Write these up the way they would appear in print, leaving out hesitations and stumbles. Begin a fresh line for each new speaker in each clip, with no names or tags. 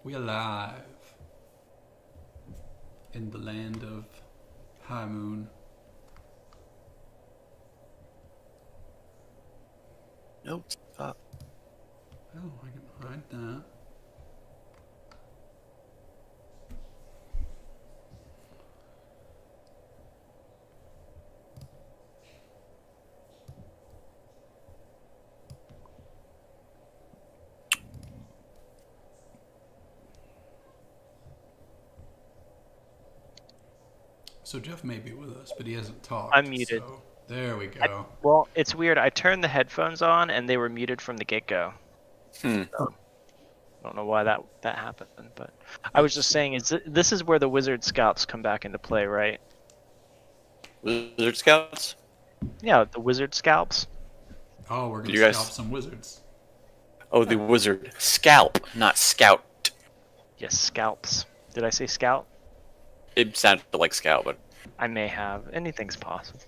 We alive in the land of High Moon.
Nope. Stop.
Oh, I can hide that. So Jeff may be with us, but he hasn't talked.
I'm muted.
So there we go.
Well, it's weird. I turned the headphones on and they were muted from the get-go.
Hmm.
So, I don't know why that happened, but I was just saying, this is where the wizard scalps come back into play, right?
Wizard Scouts?
Yeah, the wizard scalps.
Oh, we're gonna
You guys-
scalp some wizards.
Oh, the wizard. Scalp, not scout.
Yes, scalps. Did I say scout?
It sounded like scout, but
I may have. Anything's possible.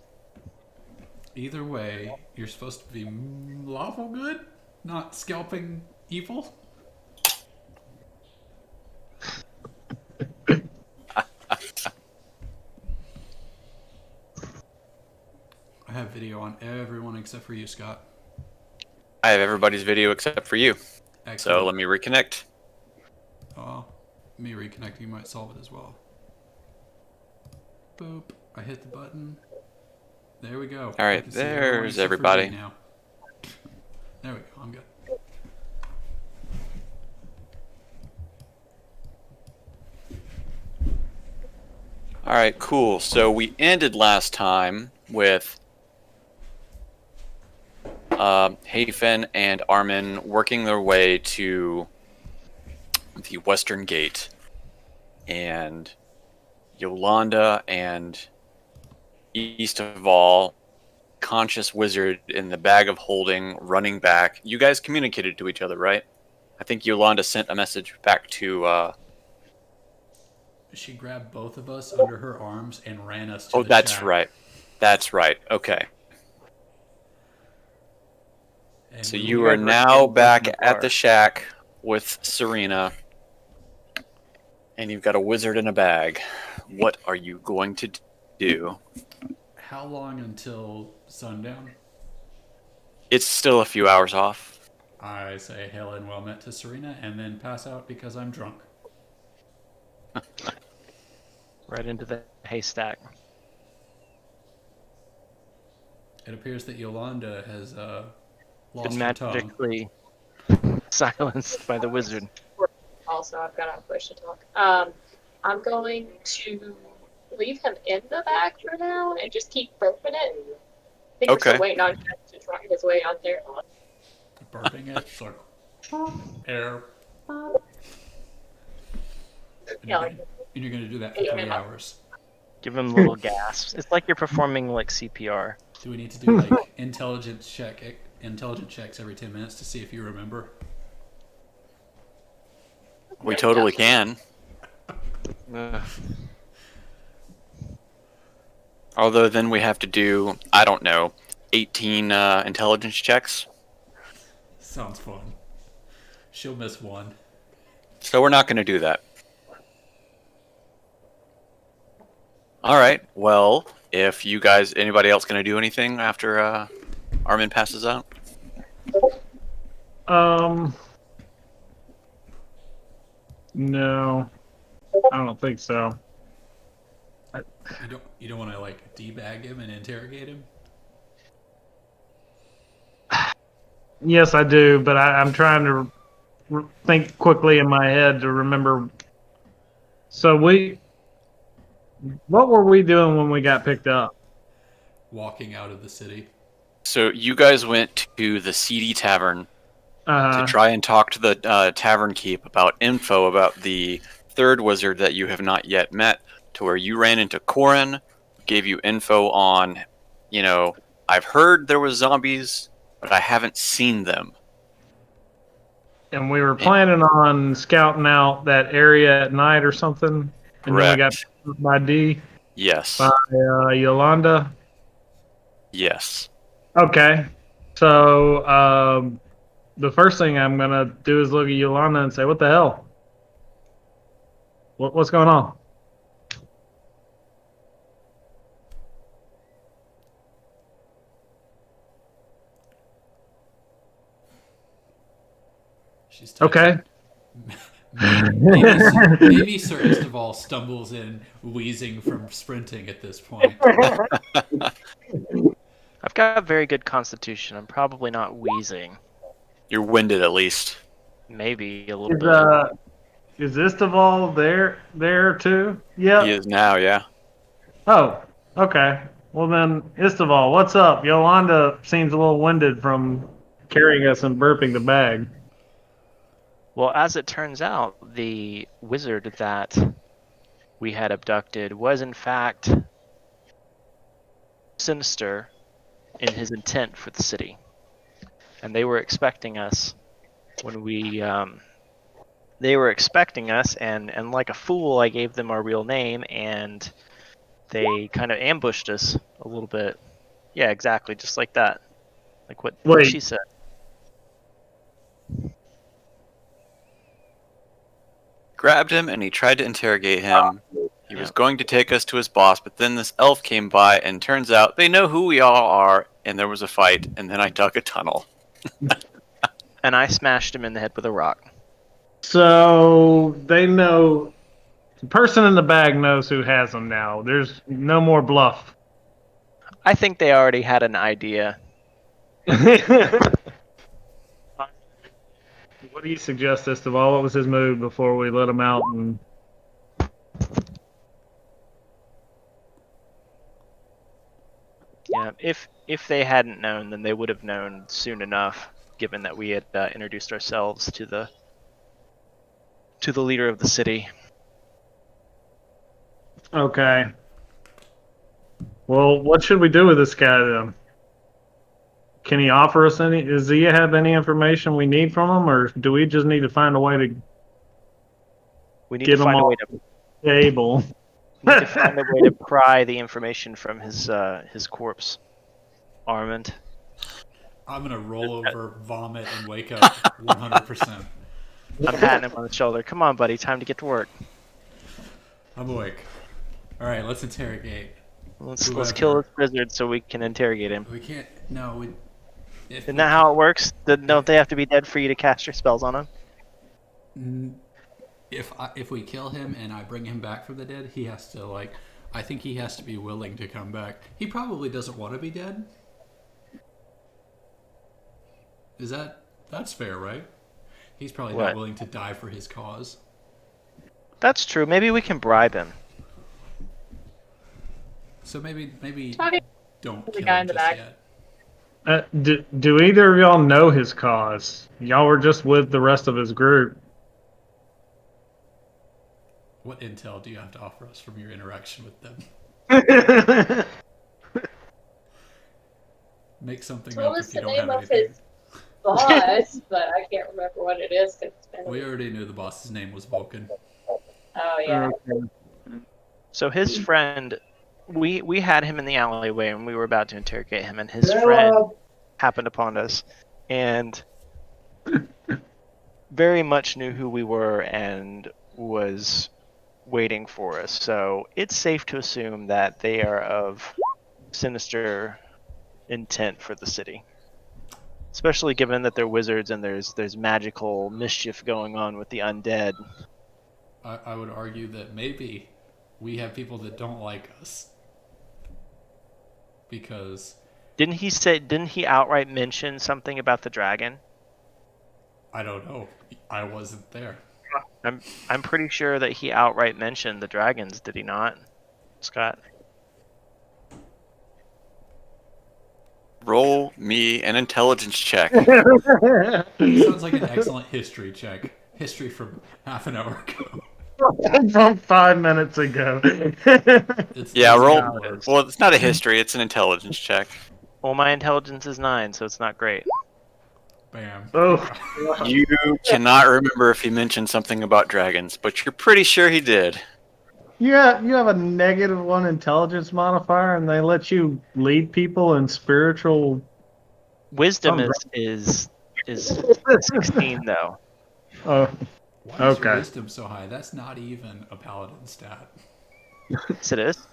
Either way, you're supposed to be lawful good, not scalping evil. I have video on everyone except for you, Scott.
I have everybody's video except for you.
Excellent.
So let me reconnect.
Oh, me reconnecting might solve it as well. Boop. I hit the button. There we go.
All right,
I can see everyone
there's
except for
everybody.
me now. There we go. I'm good.
All right, cool. So we ended last time with Hafen and Armin working their way to the Western Gate, and Yolanda and East of All, conscious wizard in the bag of holding, running back. You guys communicated to each other, right? I think Yolanda sent a message back to.
She grabbed both of us under her arms and ran us to
Oh,
the
that's
shack.
right. That's right. Okay.
And
So
we
you
were-
are
guys were
now
getting
back
broken
at
apart.
the shack with Serena, and you've got a wizard in a bag. What are you going to do?
How long until sundown?
It's still a few hours off.
I say hail and well met to Serena and then pass out because I'm drunk.
Right into the haystack.
It appears that Yolanda has lost
Been
her tongue.
magically silenced by the wizard.
Also, I've got a push to talk. I'm going to leave him in the bag for now and just keep burping it. I think we're
Okay.
still waiting on him to try his way out there.
Burping it. It's like air. And
Yeah,
you're,
like,
gonna, and you're gonna do that for 3 hours.
Give him little gasps. It's like you're performing like CPR.
Do we need to do like intelligence checks every 10 minutes to see if you remember?
We totally can. Although then we have to do, I don't know, 18 intelligence checks.
Sounds fun. She'll miss one.
So we're not going to do that. All right. Well, if you guys, anybody else going to do anything after Armin passes out?
No, I don't think so.
You don't want to like debag him and interrogate him?
Yes, I do, but I'm trying to think quickly in my head to remember. So what were we doing when we got picked up?
Walking out of the city.
So you guys went to the Seedy Tavern to
Uh,
try and talk to the tavern keep about info about the third wizard that you have not yet met, to where you ran into Corin, gave you info on, I've heard there was zombies, but I haven't seen them.
and we were planning on scouting out that area at night or something. And then we got
Correct.
picked up by D,
Yes.
by Yolanda.
Yes.
Okay. So the first thing I'm going to do is look at Yolanda and say, what the hell? What's going on?
She's typing.
Okay.
Maybe Sir Esteval stumbles in, wheezing from sprinting at this point.
I've got a very good constitution. I'm probably not wheezing.
You're winded at least.
Maybe a little bit.
Is Istival there too? Yeah.
He is now, yeah.
Oh, okay. Well then, Istival, what's up? Yolanda seems a little winded from carrying us and burping the bag.
Well, as it turns out, the wizard that we had abducted was in fact sinister in his intent for the city. And they were expecting us when we they were expecting us, and like a fool I gave them our real name, and they kind of ambushed us a little bit. Yeah, exactly, just like that. Like what
Wait.
she said.
Grabbed him and he tried to interrogate him. He was going to take us to his boss, but then this elf came by and turns out they know who we all are, and there was a fight, and then I dug a tunnel.
And I smashed him in the head with a rock.
So they know the person in the bag knows who has them now. There's no more bluff.
I think they already had an idea.
What do you suggest, Istival? What was his move before we let him out? And
Yeah, if they hadn't known, then they would have known soon enough, given that we had introduced ourselves to the leader of the city.
okay. Well, what should we do with this guy then? Can he offer us any? Does he have any information we need from him, or do we just need to find a way to
We need
Give
to
him
find a
all-
way to
able?
we need to find a way to pry the information from his corpse. Armand.
I'm gonna roll over, vomit, and wake up 100%.
I'm patting him on the shoulder. Come on, buddy, time to get to work.
I'm awake. All right, let's interrogate.
Let's
Whoever.
kill this wizard so we can interrogate him.
We can't. No.
Isn't that how it works? Don't they have to be dead for you to cast your spells on him?
If we kill him and I bring him back from the dead, he has to I think he has to be willing to come back. He probably doesn't want to be dead. That's fair, right? He's probably
What?
not willing to die for his cause.
That's true. Maybe we can bribe him.
So maybe
Talking
don't
the
kill
guy
him
in the
just
back.
yet.
Do either of y'all know his cause? Y'all were just with the rest of his group.
What intel do you have to offer us from your interaction with them? Make something
Told
up
us
if you
the
don't
name
have
of
anything.
his boss, but I can't remember what it is because it's been.
We already knew the boss's name was Vulcan.
Oh yeah.
So his friend, we had him in the alleyway and we were about to interrogate him, and his friend happened upon us and very much knew who we were and was waiting for us. So it's safe to assume that they are of sinister intent for the city, especially given that they're wizards and there's magical mischief going on with the undead.
I would argue that maybe we have people that don't like us because
Didn't he outright mention something about the dragon?
I don't know. I wasn't there.
I'm pretty sure that he outright mentioned the dragons, did he not, Scott?
Roll me an intelligence check.
Sounds like an excellent history check. History from half an hour ago.
From 5 minutes ago.
It's
Yeah, roll.
$10.
Well, it's not a history, it's an intelligence check.
Well, my intelligence is 9, so it's not great.
Bam.
Oh,
You cannot remember if he mentioned something about dragons, but you're pretty sure he did.
yeah, you have a -1 intelligence modifier, and they let you lead people in spiritual.
Wisdom
Oh,
is 16 though.
Oh,
Why is your
Okay.
wisdom so high? That's not even a paladin stat.
Yes, it is.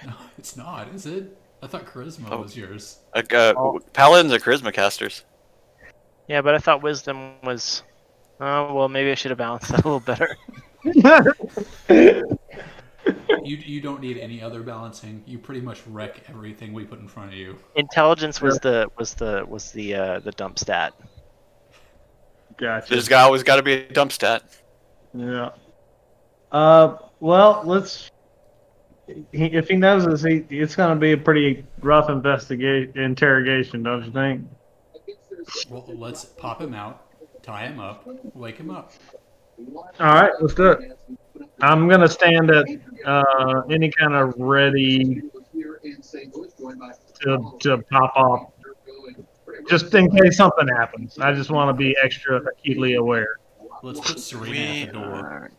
No, it's not, is it? I thought charisma
Oh.
was yours.
Paladins are charisma casters.
Yeah, but I thought wisdom was. Oh, well, maybe I should have balanced that a little better.
You don't need any other balancing. You pretty much wreck everything we put in front of you.
Intelligence was the dump stat.
Gotcha.
There's always got to be a dump stat.
Yeah. Well, let's. If he knows this, it's going to be a pretty rough interrogation, don't you think?
Well, let's pop him out, tie him up, wake him up.
All right, let's do it. I'm going to stand at any kind of ready to pop off, just in case something happens. I just want to be extra acutely aware.
Let's put Serena at the door.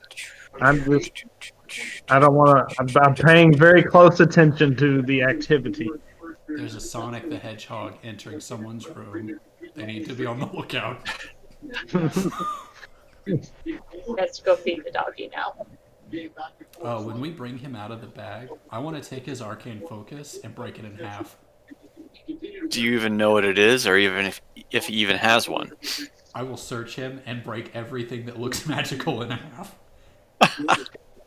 I don't want to. I'm paying very close attention to the activity.
There's a Sonic the Hedgehog entering someone's room. They need to be on the lookout.
Let's go feed the doggy now.
When we bring him out of the bag, I want to take his arcane focus and break it in half.
Do you even know what it is, or even if he even has one?
I will search him and break everything that looks magical in half.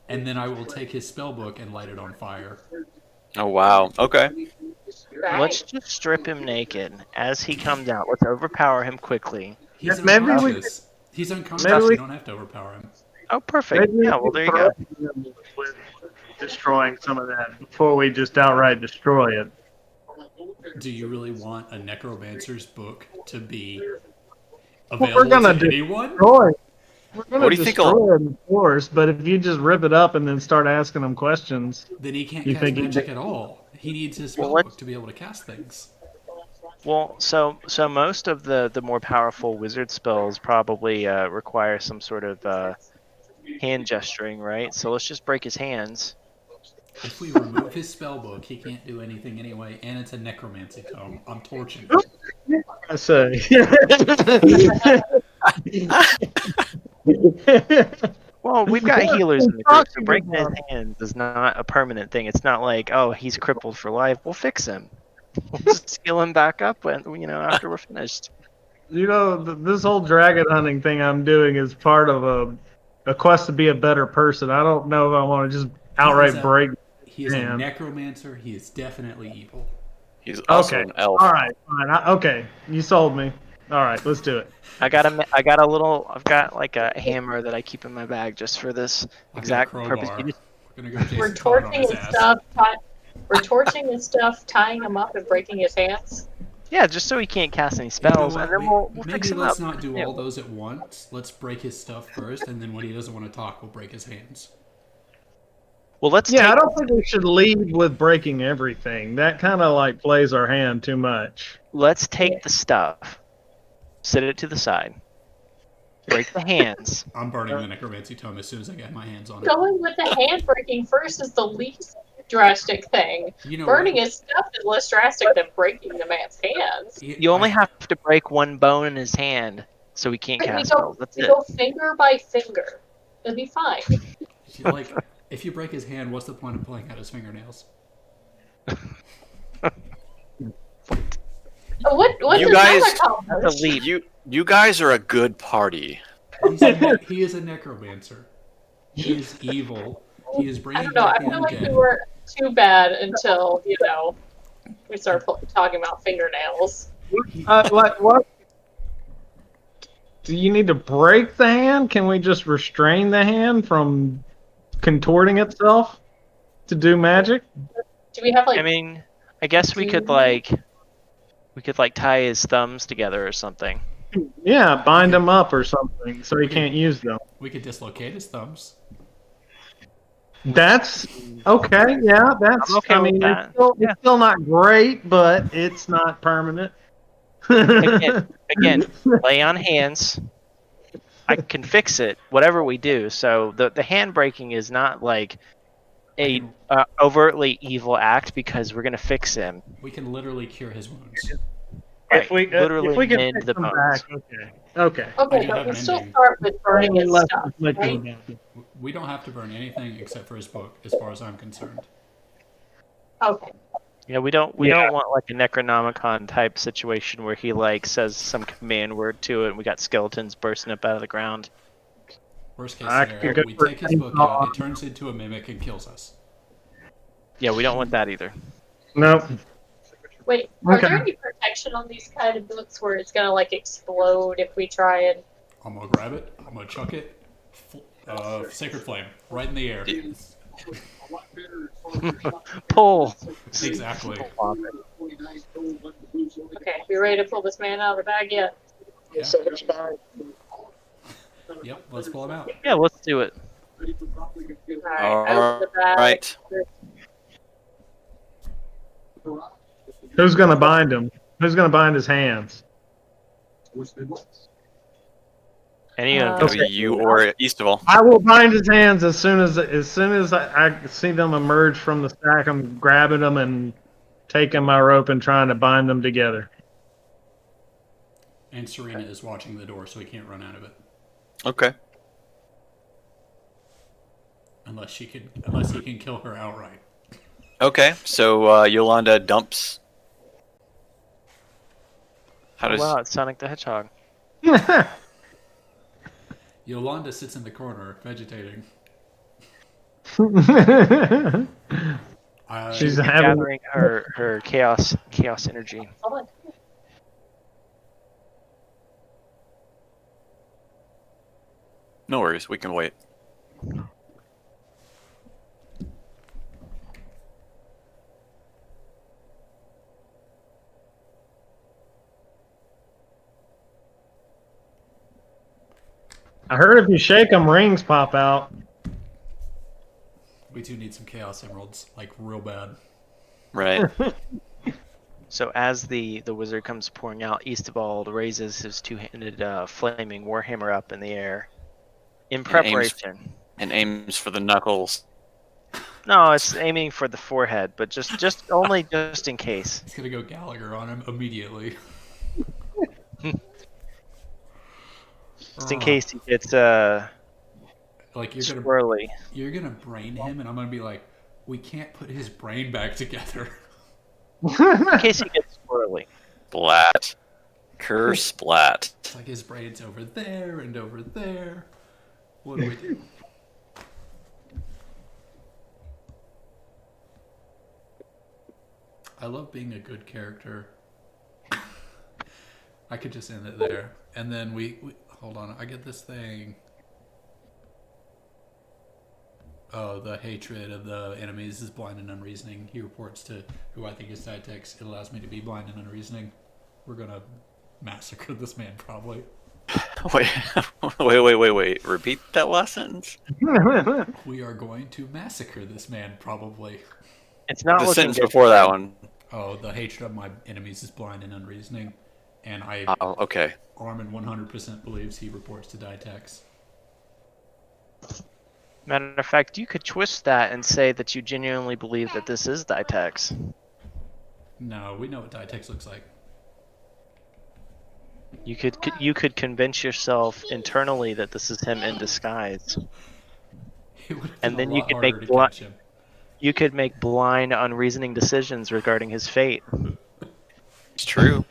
And then I will take his spell book and light it on fire.
Oh wow. Okay.
Right.
Let's just strip him naked as he comes out. Let's overpower him quickly.
He's
Maybe we
unconscious. He's unconscious.
maybe we-
You don't have to overpower him.
Oh, perfect.
Maybe
Yeah,
we
well, there you
can
go.
throw him with destroying some of that before we just outright destroy it.
Do you really want a necromancer's book to be
Well, we're
available
gonna
to anyone?
Destroy. We're going
What
to
do you think
destroy it, of course, but if you just rip it up and then start asking them questions,
Then he can't
You
cast
think he-
magic at all. He needs his spell
Well,
book to be able to cast things.
Well, so most of the more powerful wizard spells probably require some sort of hand gesturing, right? So let's just break his hands.
If we remove his spell book, he can't do anything anyway, and it's a necromancy tome. I'm torching him.
I say.
Well, we've got
What
healers in the
are you
group, so
talking
breaking his
about?
hands is not a permanent thing. It's not like, oh, he's crippled for life. We'll fix him. We'll just heal him back up when after we're finished.
This whole dragon hunting thing I'm doing is part of a quest to be a better person. I don't know if I want to just outright break.
He is a
Man.
necromancer. He is definitely evil.
He's also
Okay.
an elf.
All right, fine. Okay, you sold me. All right, let's do it.
I've got like a hammer that I keep in my bag just for this
I've
exact
got a
purpose.
crowbar.
You just-
We're gonna go Jason
We're
Todd on
torching
his
his
ass.
stuff. We're torching his stuff, tying him up, and breaking his hands.
Yeah, just so he can't cast any
You know
spells,
what?
and then we'll
Maybe
fix him
let's
up.
not do
Yeah.
all those at once. Let's break his stuff first, and then when he doesn't want to talk, we'll break his hands.
Well, let's
Yeah, I
take,
don't think we should lead with breaking everything. That kind of like plays our hand too much.
let's take the stuff, set it to the side, break the hands.
I'm burning the necromancy tome as soon as I get my hands on it.
Going with the hand breaking first is the least drastic thing.
You know
Burning
what?
his stuff is less drastic than breaking the man's hands.
You only have to break one bone in his hand, so he can't
We
cast
go,
spells. That's
we
it.
go finger by finger. It'll be fine.
Like, if you break his hand, what's the point of pulling out his fingernails?
What
You
does
guys-
that accomplish?
That's a leap.
You guys are a good party.
He is a necromancer. He is evil. He is
I
bringing
don't know. I
back the
feel like we
undead.
weren't too bad until, we started talking about fingernails.
Like what? Do you need to break the hand? Can we just restrain the hand from contorting itself to do magic?
Do we have like
I mean, I guess we could tie his thumbs together or something.
Yeah, bind him up or something so he can't use them.
We could dislocate his thumbs.
That's okay. Yeah, that's.
I'm okay
I
with
mean,
that.
it's still not great, but it's not permanent.
Again, lay on hands. I can fix it, whatever we do. So the hand breaking is not like a overtly evil act because we're gonna fix him.
We can literally cure his wounds.
If we
literally
if we can
mend
fix
the
them
bones.
back, okay. Okay.
I
Okay,
do
but
have
we still
mending.
start with burning his
Less
stuff,
much
right?
about it.
We don't have to burn anything except for his book, as far as I'm concerned.
Okay.
Yeah, we don't want like a Necronomicon type situation where he like says some command word to it and we got skeletons bursting up out of the ground.
Worst case
I could
scenario,
go
we
for
take his book out,
chainsaw.
it turns into a mimic and kills us.
Yeah, we don't want that either.
Nope.
Wait, are
Okay.
there any protection on these kind of books where it's gonna like explode if we try and?
I'm gonna grab it, I'm gonna chuck it, Sacred Flame, right in the air.
Pull.
Exactly.
Okay, we ready to pull this man out of the bag yet?
Yeah. Yep, let's pull him out.
Yeah, let's do it.
Alright, open the bag.
Right.
Who's gonna bind him? Who's gonna bind his hands?
Any of
It'll be you or Eastival.
I will bind his hands as soon as I see them emerge from the stack. I'm grabbing them and taking my rope and trying to bind them together.
And Serena is watching the door, so he can't run out of it.
Okay.
Unless he can kill her outright.
Okay. So Yolanda dumps. How does?
wow, it's Sonic the Hedgehog.
Yolanda sits in the corner, vegetating.
She's
She's
having
gathering her chaos energy.
Hold on.
No worries. We can wait.
I heard if you shake them, rings pop out.
We do need some Chaos Emeralds, like real bad.
Right.
So as the wizard comes pouring out, Eastbald raises his two-handed flaming warhammer up in the air in
aims-
preparation.
And aims for the knuckles.
No, it's aiming for the forehead, but just only just in case.
It's gonna go Gallagher on him immediately.
Just in case he gets
Like you're gonna
squirrely.
brain him, and I'm gonna be like, we can't put his brain back together.
In case he gets squirrely.
Splat. Curse splat.
It's like his brain's over there and over there. What do we do? I love being a good character. I could just end it there. And then we hold on, I get this thing. Oh, the hatred of the enemies is blind and unreasoning. He reports to who I think is Ditex. It allows me to be blind and unreasoning. We're gonna massacre this man, probably.
Wait. Repeat that last sentence.
We are going to massacre this man, probably.
It's not
The
looking
sentence
good.
before that one.
Oh, the hatred of my enemies is blind and unreasoning. And
Oh, okay.
Armin 100% believes he reports to Ditex.
Matter of fact, you could twist that and say that you genuinely believe that this is Ditex.
No, we know what Ditex looks like.
You could convince yourself internally that this is him in disguise.
It would
And
been
then
a
you
lot
could
harder
make
to catch him.
You could make blind, unreasoning decisions regarding his fate.
It's true.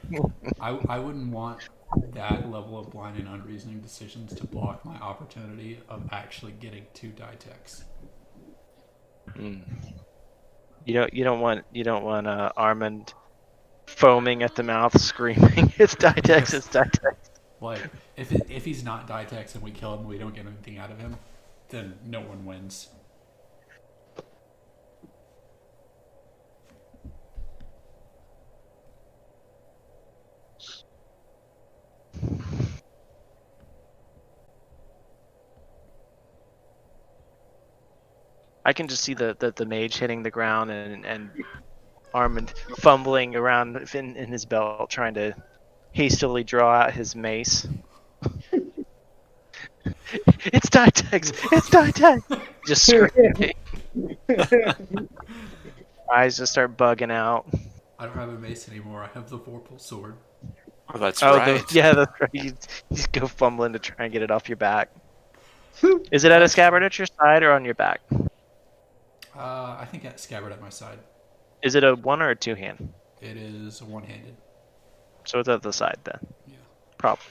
I wouldn't want that level of blind and unreasoning decisions to block my opportunity of actually getting to Ditex.
You don't want Armand foaming at the mouth, screaming, "It's Ditex! It's Ditex!"
Like, if he's not Ditex and we kill him and we don't get anything out of him, then no one wins.
I can just see the mage hitting the ground and Armand fumbling around in his belt, trying to hastily draw out his mace. It's Ditex! It's Ditex! Just screaming. Eyes just start bugging out.
I don't have a mace anymore. I have the vorpal sword.
Oh, that's
Oh,
right.
yeah, that's right. You just go fumbling to try and get it off your back. Is it at a scabbard at your side or on your back?
I think at scabbard at my side.
Is it a one or a two hand?
It is one-handed.
So it's at the side then.
Yeah.
Probably.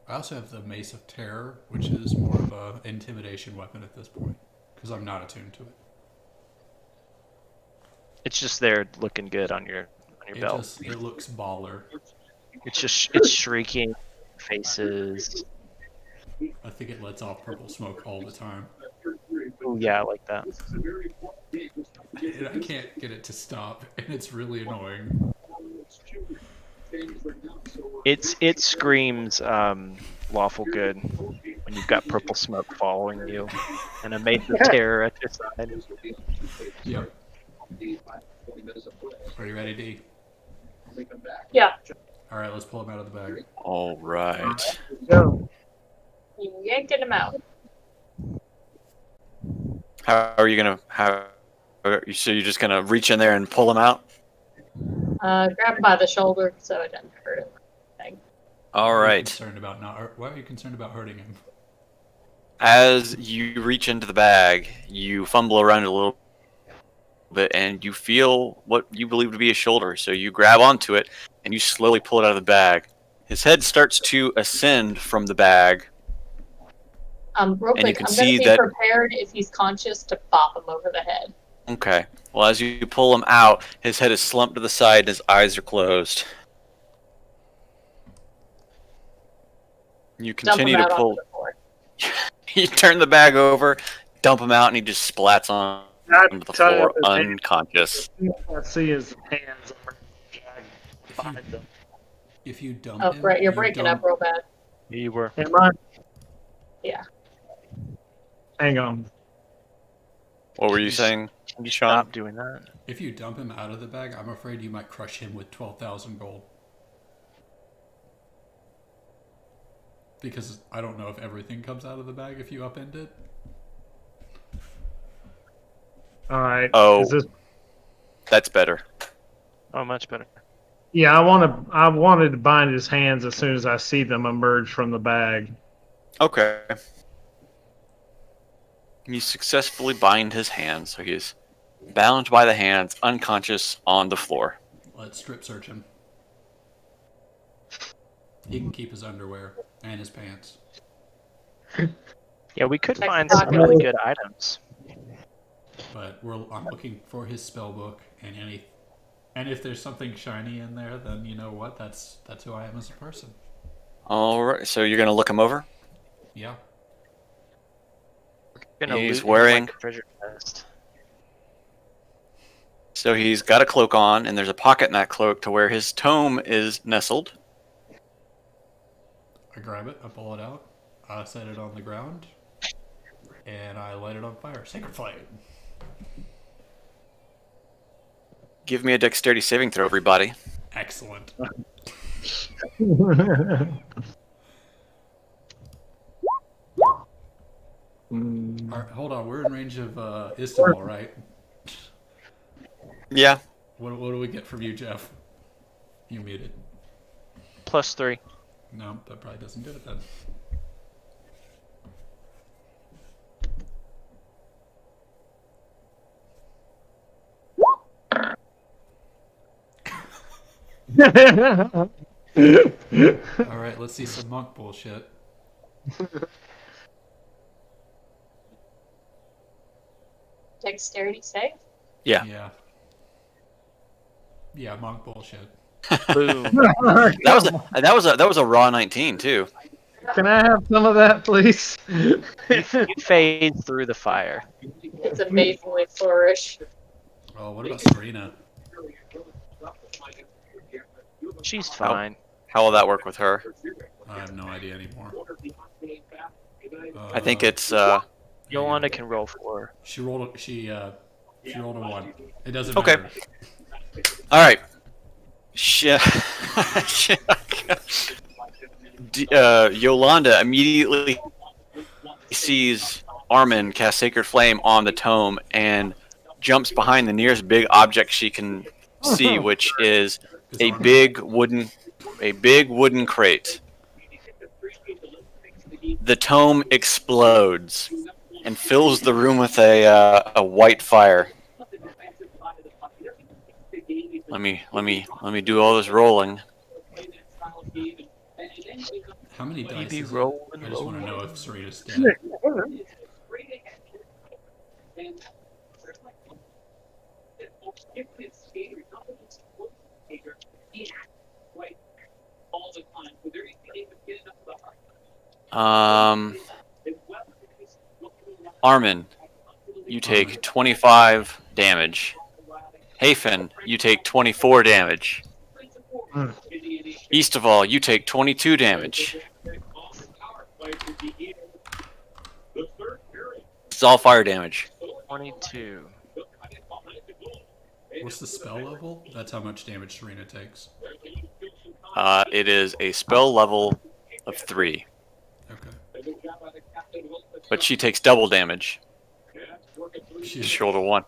I also have the Mace of Terror, which is more of a intimidation weapon at this point, because I'm not attuned to it.
It's just there looking good on your belt.
It looks baller.
It's shrieking faces.
I think it lets off purple smoke all the time.
Oh yeah, I like that.
And I can't get it to stop, and it's really annoying.
It screams lawful good when you've got purple smoke following you and a mace of terror at your side.
Yep. Are you ready, D?
Yeah,
All right, let's pull him out of the bag.
All right.
Go.
you yanked him out.
How are you gonna? So you're just gonna reach in there and pull him out?
Grab him by the shoulder so it doesn't hurt him.
All
Why are you
right.
concerned about why are you concerned about hurting him?
As you reach into the bag, you fumble around a little bit, and you feel what you believe to be a shoulder. So you grab onto it, and you slowly pull it out of the bag. His head starts to ascend from the bag.
Real
And you
quick,
can
I'm
see
going to be
that-
prepared if he's conscious to bop him over the head.
Okay. Well, as you pull him out, his head is slumped to the side, and his eyes are closed. You
Dump him
continue to
out
pull.
onto the floor.
You turn the bag over, dump him out, and he just splats onto the
Tell you
floor,
his hand-
unconscious.
I see his hands. Behind them.
If you dump
Oh,
him,
right, you're
you
breaking
don't-
up real bad.
You were.
Am I?
Yeah.
Hang on.
What were you saying,
Can you
Sean?
stop doing that?
If you dump him out of the bag, I'm afraid you might crush him with 12,000 gold. Because I don't know if everything comes out of the bag if you upend it.
All right.
Oh.
Is this?
That's better.
Oh, much better.
Yeah, I wanted to bind his hands as soon as I see them emerge from the bag.
Okay. You successfully bind his hands, so he is bound by the hands, unconscious on the floor.
Let's strip search him. He can keep his underwear and his pants.
Yeah, we could
Check
find
the
some
pocket.
really good items.
But I'm looking for his spell book and if there's something shiny in there, then you know what? That's who I am as a person.
All right. So you're gonna look him over.
Yeah.
We're gonna
He's
loot him
wearing-
like a treasure chest.
So he's got a cloak on, and there's a pocket in that cloak to where his tome is nestled.
I grab it, I pull it out, I set it on the ground, and I light it on fire. Sacred flame.
Give me a dexterity saving throw, everybody.
Excellent.
Mm,
All right, hold on, we're in range of Istanbul, right?
Yeah.
What do we get from you, Jeff? You muted.
+3.
No, that probably doesn't do it then. All right, let's see some monk bullshit.
Dexterity save?
Yeah.
Yeah, monk bullshit.
Boom.
That was a raw 19 too.
Can I have some of that, please?
You fade through the fire.
It's amazingly flourish.
Oh, what about Serena?
She's fine.
How will that work with her?
I have no idea anymore.
I think it's
Yolanda can roll for her.
She rolled a 1. It doesn't
Okay.
matter.
all right. Yolanda immediately sees Armin cast Sacred Flame on the tome and jumps behind the nearest big object she can see, which is
His
a
armor.
big wooden crate. The tome explodes and fills the room with a white fire. Let me do all this rolling.
How many dice
be
is it?
rolling,
I just want to
rolling.
know if Serena's dead.
Armin, you take 25 damage. Hafen, you take 24 damage.
Mm.
Eastaval, you take 22 damage. It's all fire damage.
22.
What's the spell level? That's how much damage Serena takes.
It is a spell level of 3,
Okay.
but she takes double damage.
She,
She rolled a 1.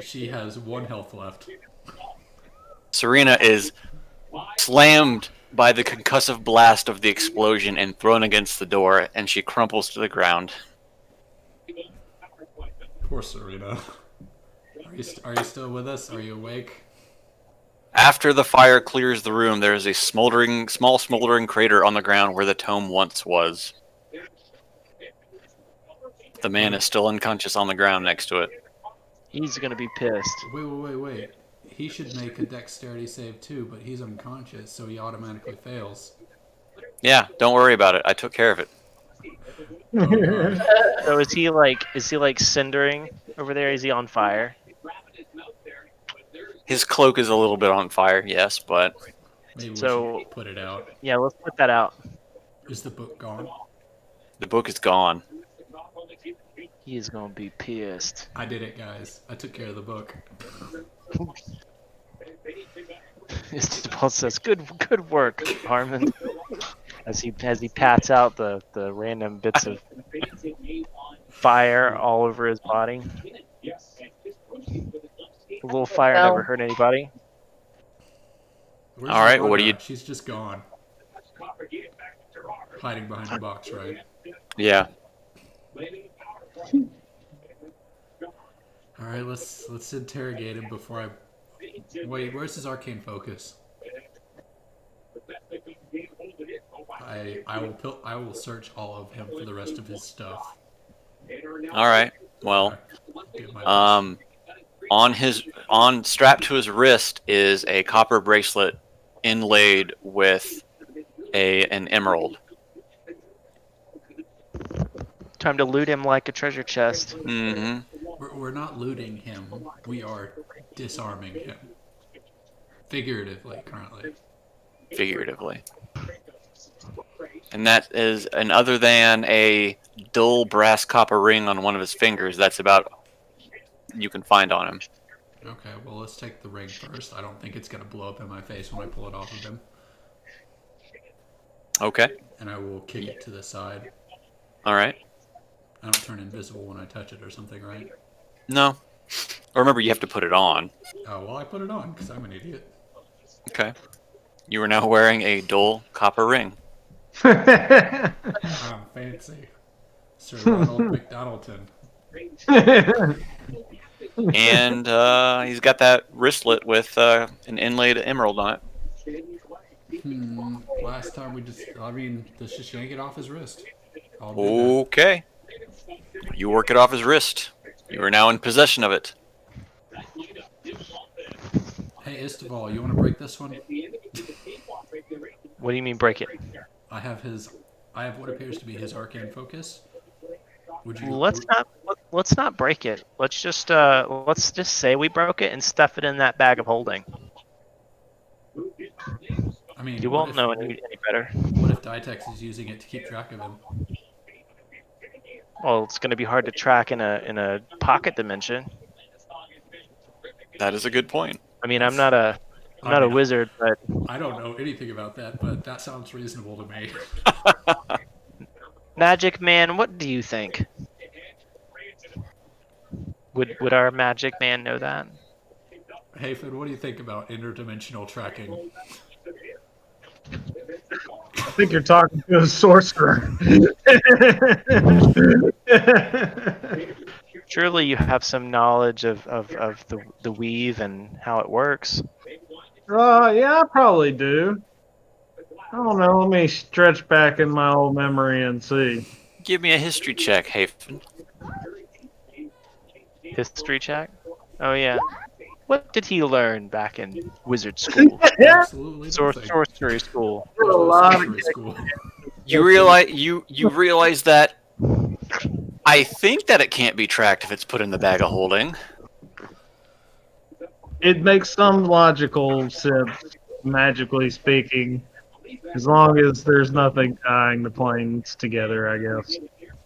she has 1 health left.
Serena is slammed by the concussive blast of the explosion and thrown against the door, and she crumples to the ground.
Poor Serena. Are you still with us? Are you awake?
After the fire clears the room, there is a small smoldering crater on the ground where the tome once was. The man is still unconscious on the ground next to it.
He's gonna be pissed.
Wait. He should make a dexterity save too, but he's unconscious, so he automatically fails.
Yeah, don't worry about it. I took care of it.
Oh, God.
So is he like cindering over there? Is he on fire?
His cloak is a little bit on fire, yes, but
Maybe we
So-
should put it out.
Yeah, let's put that out.
Is the book gone?
the book is gone.
He is gonna be pissed.
I did it, guys. I took care of the book.
Paul says, "Good work, Harmon." As he pats out the random bits of fire all over his body. A little fire
No.
never hurt anybody.
Where's
All right,
Yolanda?
what do you-
She's just gone. Hiding behind the box, right?
Yeah.
All right, let's interrogate him before I. Wait, where's his arcane focus? I will search all of him for the rest of his stuff.
All right. Well,
Do my best.
strapped to his wrist is a copper bracelet inlaid with an emerald.
Time to loot him like a treasure chest.
Mm-hmm.
We're not looting him. We are disarming him. Figuratively, currently.
Figuratively. And that is, and other than a dull brass copper ring on one of his fingers, that's about you can find on him.
Okay, well, let's take the ring first. I don't think it's going to blow up in my face when I pull it off of him.
Okay.
And I will kick it to the side.
All right.
I don't turn invisible when I touch it or something, right?
No. Remember, you have to put it on.
Oh, well, I put it on because I'm an idiot.
Okay. You are now wearing a dull copper ring.
I'm fancy. Sir Ronald McDonaldton.
And he's got that wristlet with an inlaid emerald on it.
Last time let's just yank it off his wrist. I'll do
Okay. You work it off his wrist. You are now in possession of it.
that. Hey, Istaval, you want to break this one?
What do you mean break it?
I have what appears to be his arcane focus. Would you?
Let's not break it. Let's just say we broke it and stuff it in that bag of holding.
I mean,
You
what
won't
if-
know any better.
What if Ditex is using it to keep track of him?
Well, it's going to be hard to track in a pocket dimension.
That is a good point.
I mean, I'm not a wizard, but
I don't know anything about that, but that sounds reasonable to me.
Magic Man, what do you think? Would our Magic Man know that?
Hey, Finn, what do you think about interdimensional tracking?
I think you're talking to a sorcerer.
Surely you have some knowledge of the weave and how it works.
Yeah, I probably do. I don't know. Let me stretch back in my old memory and see.
Give me a history check, Hafen.
History check? Oh, yeah. What did he learn back in wizard school?
Absolutely nothing.
Sorcery school.
There's
A
no
lot of
sorcery school.
You realize that I think that it can't be tracked if it's put in the bag of holding.
It makes some logical sense, magically speaking, as long as there's nothing tying the planes together, I guess.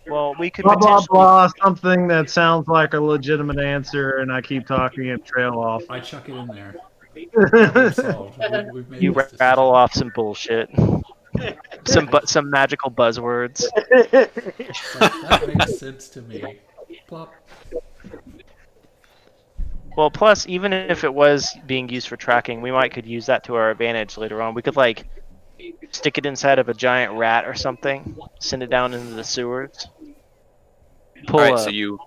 Well, we could
Blah, blah,
potentially...
blah, something that sounds like a legitimate answer, and I keep talking and trail off.
I chuck it in there. Problem solved. We've made
You
this decision.
rattle off some bullshit. Some magical buzzwords.
It's like, that makes sense to me. Plop.
Well, plus, even if it was being used for tracking, we could use that to our advantage later on. We could, like, stick it inside of a giant rat or something, send it down into the sewers, pull
All right,
a
so you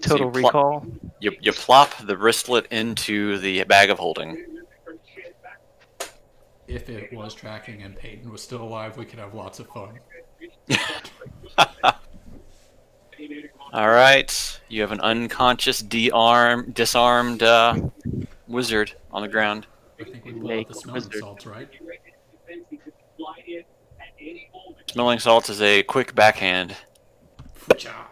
total
plop-
recall.
you plop the wristlet into the bag of holding.
If it was tracking and Peyton was still alive, we could have lots of fun.
All right, you have an unconscious, disarmed wizard on the ground.
I think we pull out
Make
the smelling
wizard.
salts, right?
Smelling salts is a quick backhand.
Foocha.
Are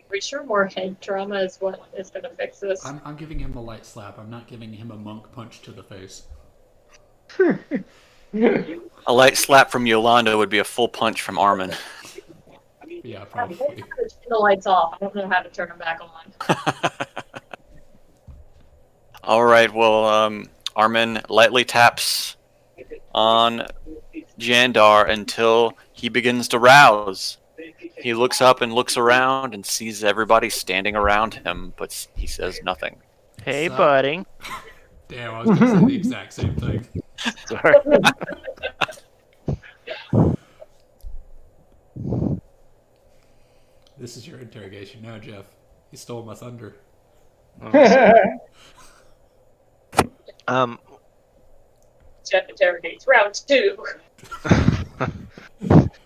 we sure more head trauma is what is going to fix this?
I'm giving him a light slap. I'm not giving him a monk punch to the face.
A light slap from Yolanda would be a full punch from Armin.
Yeah,
I'm
probably.
turn the lights off. I don't know how to turn them back on.
All right, well, Armin lightly taps on Jandar until he begins to rouse. He looks up and looks around and sees everybody standing around him, but he says nothing.
Hey,
Sup?
buddy.
Damn, I was going to say the exact same thing.
Sorry.
This is your interrogation now, Jeff. You stole my thunder.
Jeff interrogates round 2.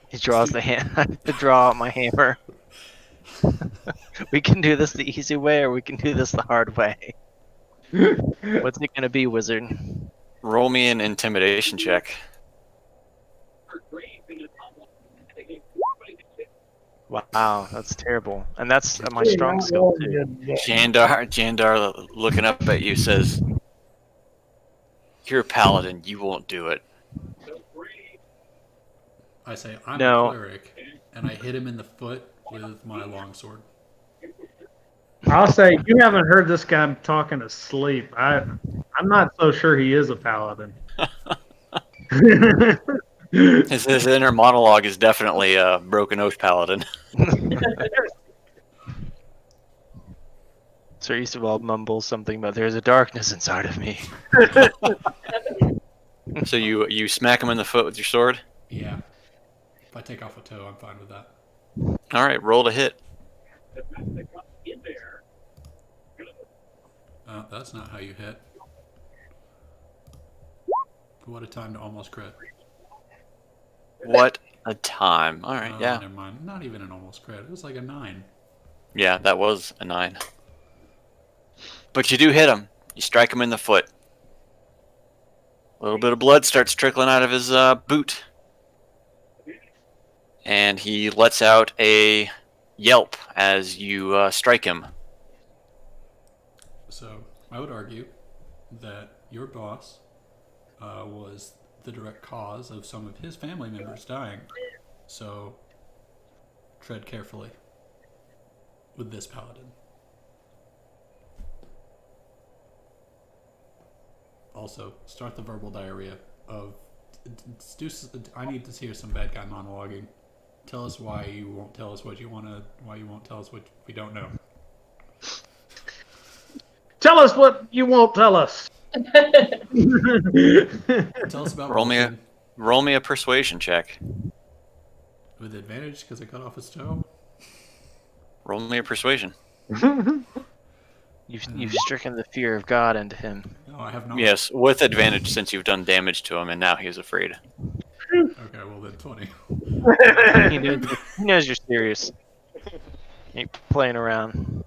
He draws the hand to draw out my hammer. We can do this the easy way, or we can do this the hard way. What's it gonna be, wizard?
Roll me an intimidation check.
Wow, that's terrible, and that's my strong skill too.
Jandar looking up at you says, "You're a paladin. You won't do it."
I say, I'm
No.
a cleric, and I hit him in the foot with my longsword.
I'll say you haven't heard this guy talking asleep. I'm not so sure he is a paladin.
His inner monologue is definitely a broken oath paladin.
Sir Easterwald mumbles something about there's a darkness inside of me.
So you smack him in the foot with your sword.
Yeah. If I take off a toe, I'm fine with that.
All right, roll to hit.
That's not how you hit. What a time to almost crit.
What a time! All right, yeah,
Never mind. Not even an almost crit. It was like a 9.
yeah, that was a 9. But you do hit him. You strike him in the foot. A little bit of blood starts trickling out of his boot, and he lets out a yelp as you strike him.
So I would argue that your boss was the direct cause of some of his family members dying. So tread carefully with this paladin. Also, start the verbal diarrhea of. I need to hear some bad guy monologuing. Tell us why you won't tell us what you want to. Why you won't tell us what we don't know.
Tell us what you won't tell us.
Tell us about
Roll me a-
Vulcan
Roll me a persuasion check.
with advantage because I cut off his toe.
Roll me a persuasion.
You've stricken the fear of God into him.
No, I have not.
Yes, with advantage since you've done damage to him and now he's afraid.
Okay, well then 20.
He knows you're serious. Ain't playing around.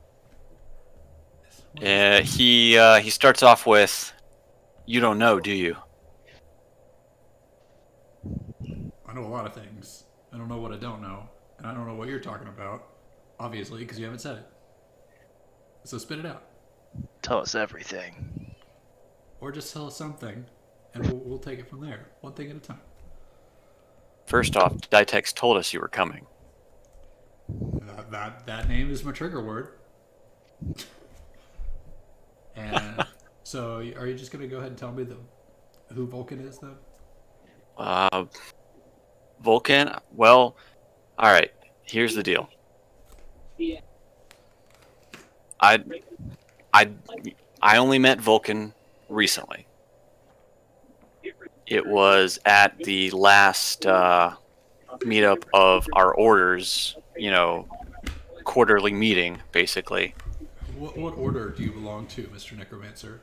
He starts off with, "You don't know, do you?"
I know a lot of things. I don't know what I don't know, and I don't know what you're talking about. Obviously, because you haven't said it. So spit it out,
Tell us everything.
or just tell us something, and we'll take it from there, one thing at a time.
First off, Ditex told us you were coming.
That name is my trigger word. And so, are you just gonna go ahead and tell me who Vulcan is, though?
Vulcan? Well, alright, here's the deal. I only met Vulcan recently. It was at the last meetup of our orders, quarterly meeting, basically.
What order do you belong to, Mr. Necromancer?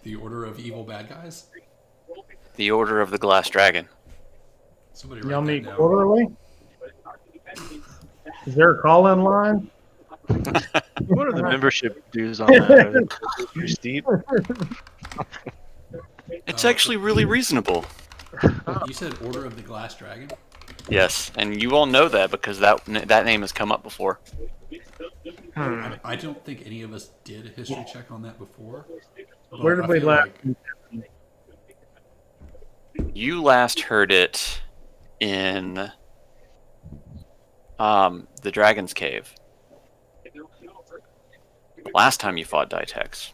The Order of Evil Bad Guys?
The Order of the Glass Dragon.
Somebody write
Y'all
that
meet
down.
quarterly? Is there a call-in line?
What are the membership dues on that? Pretty steep.
It's actually really reasonable.
You said Order of the Glass Dragon?
Yes, and you all know that because that name has come up before.
I don't think any of us did a history check on that before. but
Where did
I
we
feel
last?
You last heard it in the Dragon's Cave. Last time you fought Ditex.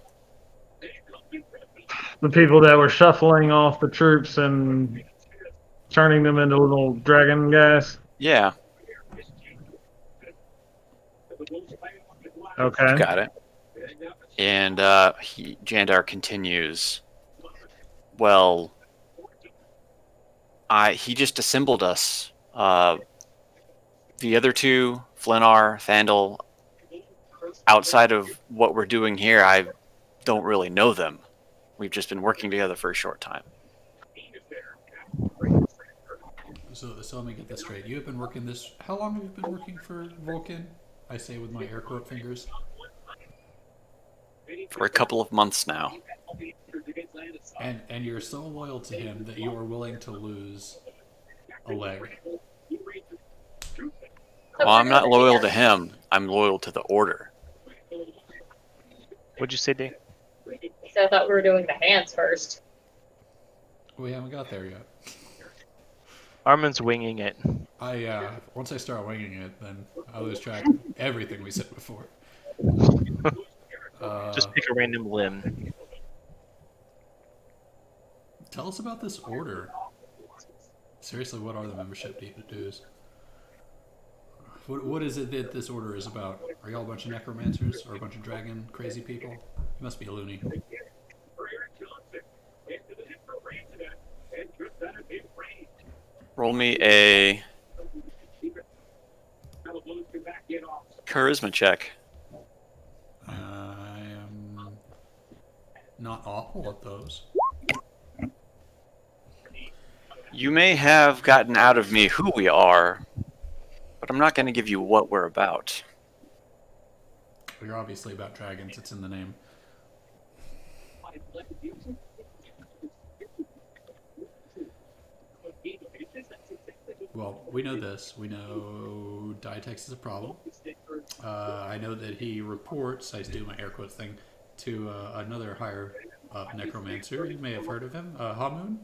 The people that were shuffling off the troops and turning them into little dragon guys?
Yeah,
Okay.
you got it. And Jandar continues. Well, he just assembled us. The other two, Flinar, Thandal, outside of what we're doing here, I don't really know them. We've just been working together for a short time.
So let me get this straight. You have been working this. How long have you been working for Vulcan? I say with my air quote fingers.
For a couple of months now.
And you're so loyal to him that you are willing to lose a leg.
Well, I'm not loyal to him. I'm loyal to the Order.
What'd you say, Dave?
So I thought we were doing the hands first.
We haven't got there yet.
Armin's winging it.
Once I start winging it, then I lose track of everything we said before.
Just pick a random limb.
Tell us about this order. Seriously, what are the membership dues? What is it that this order is about? Are y'all a bunch of necromancers or a bunch of dragon crazy people? You must be a loony.
Roll me a charisma check.
I am not awful at those.
You may have gotten out of me who we are, but I'm not going to give you what we're about.
You're obviously about dragons. It's in the name. Well, we know this. We know Ditex is a problem. I know that he reports, I do my air quotes thing, to another higher necromancer. You may have heard of him, Hamun.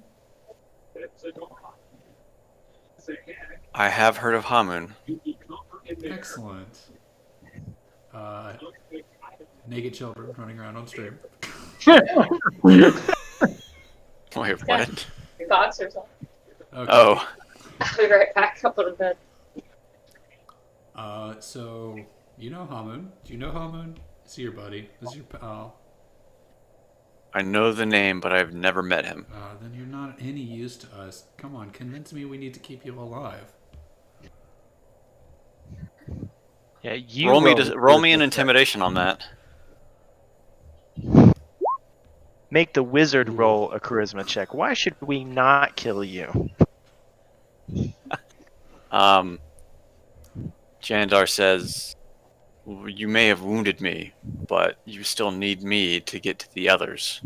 I have heard of Hamun.
Excellent. Naked children running around on stream.
Wait, what?
Fox or something.
Okay.
Oh,
I'll be right back. I'll put it bed.
So you know Hamun. Do you know Hamun? Is he your buddy? Is he your pal?
I know the name, but I've never met him.
Then you're not any use to us. Come on, convince me we need to keep you alive.
Yeah, you
Roll me
charisma
an
check.
intimidation on that.
Make the wizard
Ooh.
roll a charisma check. Why should we not kill you?
Jandar says, "You may have wounded me, but you still need me to get to the others."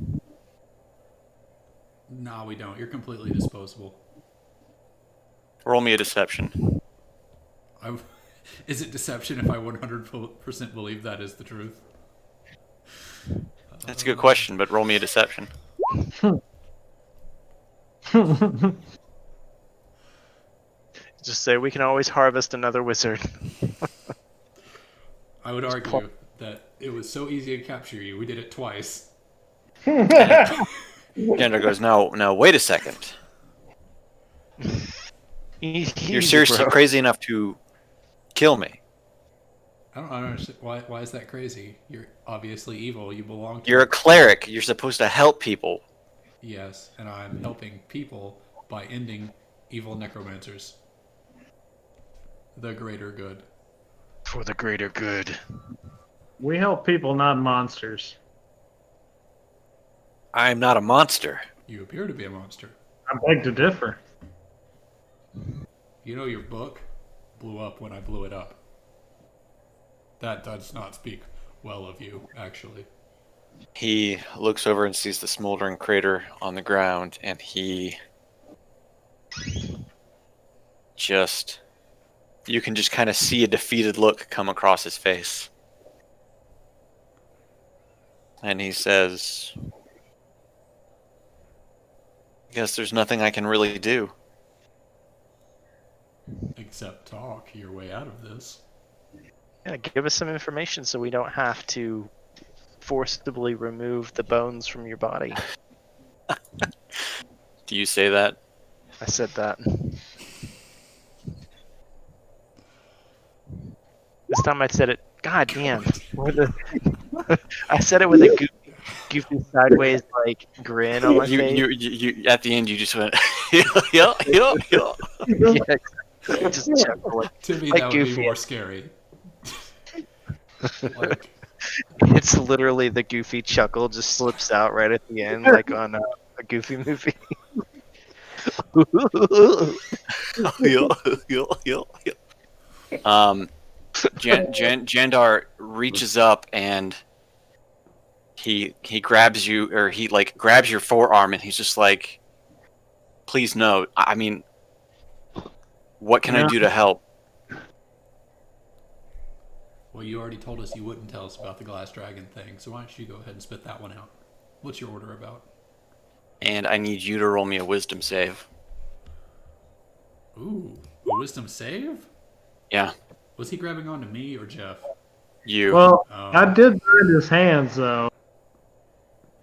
Nah, we don't. You're completely disposable.
Roll me a deception.
Is it deception if I 100% believe that is the truth?
That's a good question, but roll me a deception.
Just say we can always harvest another wizard.
I would argue that it was so easy to capture you. We did it twice.
Jandar goes, "No, wait a second. You're seriously
bro.
crazy enough to kill me.
I don't understand. Why is that crazy? You're obviously evil. You belong to...
You're a cleric. You're supposed to help people."
Yes, and I'm helping people by ending evil necromancers. The greater good.
For the greater good.
We help people, not monsters.
I'm not a monster.
You appear to be a monster.
I beg to differ.
You know your book blew up when I blew it up. That does not speak well of you, actually.
He looks over and sees the smoldering crater on the ground, and he just... You can just kind of see a defeated look come across his face. And he says, "Guess there's nothing I can really do."
Except talk your way out of this.
Yeah, give us some information so we don't have to forcibly remove the bones from your body.
Do you say that?
I said that. This time I said it. God damn. I said it with a goofy sideways like grin on my face.
You at the end you just went yeah.
Yeah, just chuckle.
To me,
Like
that would
Goofy.
be more scary. Like,
It's literally the goofy chuckle just slips out right at the end, like on a Goofy movie.
Jandar reaches up and he grabs you, or he like grabs your forearm, and he's just like, "Please no. I mean, what can I do to help?"
well, you already told us you wouldn't tell us about the glass dragon thing, so why don't you go ahead and spit that one out? What's your order about?
And I need you to roll me a wisdom save.
Ooh, a wisdom save?
Yeah,
Was he grabbing onto me or Jeff?
you.
Well,
Oh.
I did bind his hands, though.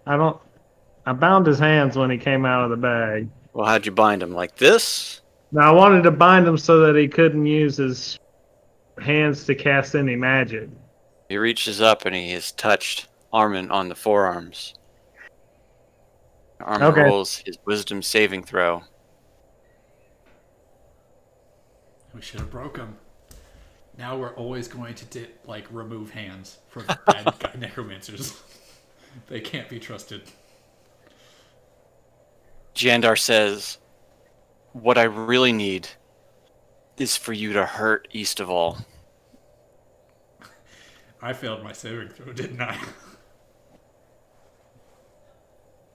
I bound his hands when he came out of the bag.
Well, how'd you bind him? Like this?
Now, I wanted to bind him so that he couldn't use his hands to cast any magic.
He reaches up and he has touched Armin on the forearms. Armin
Okay.
rolls his wisdom saving throw.
We should have broke him. Now we're always going to remove hands from bad guy necromancers. They can't be trusted.
Jandar says, "What I really need is for you to hurt Eastaval."
I failed my saving throw, didn't I?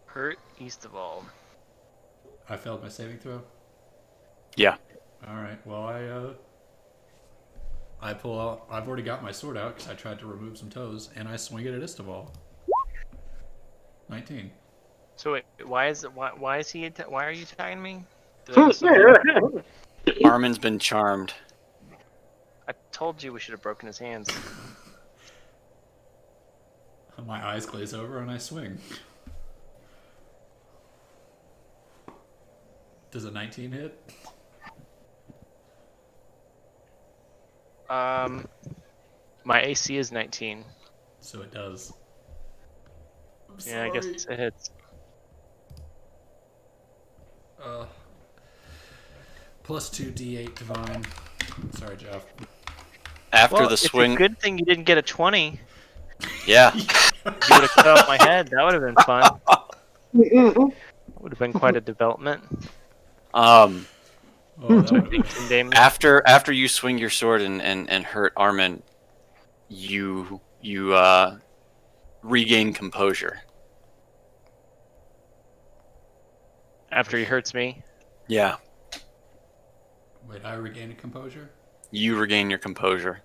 Hurt Eastaval.
I failed my saving throw?
Yeah.
Alright, well, I pull out... I've already got my sword out because I tried to remove some toes, and I swing it at Istaval. 19.
So wait, why are you attacking me? Did I miss something?
Armin's been charmed.
I told you we should have broken his hands.
My eyes glaze over and I swing. Does a 19 hit?
My AC is 19.
So it does.
Yeah, I guess
sorry.
it hits.
Plus 2d8 divine. Sorry, Jeff.
After
Well,
the
it's
swing,
a good thing you didn't get a 20.
yeah.
You would have cut off my head. That would have been fun. Would have been quite a development.
Um,
Oh, that would have been.
18 damage.
after you swing your sword and hurt Armin, you regain composure.
After he hurts me.
Yeah,
Wait, I regained composure?
you regain your composure.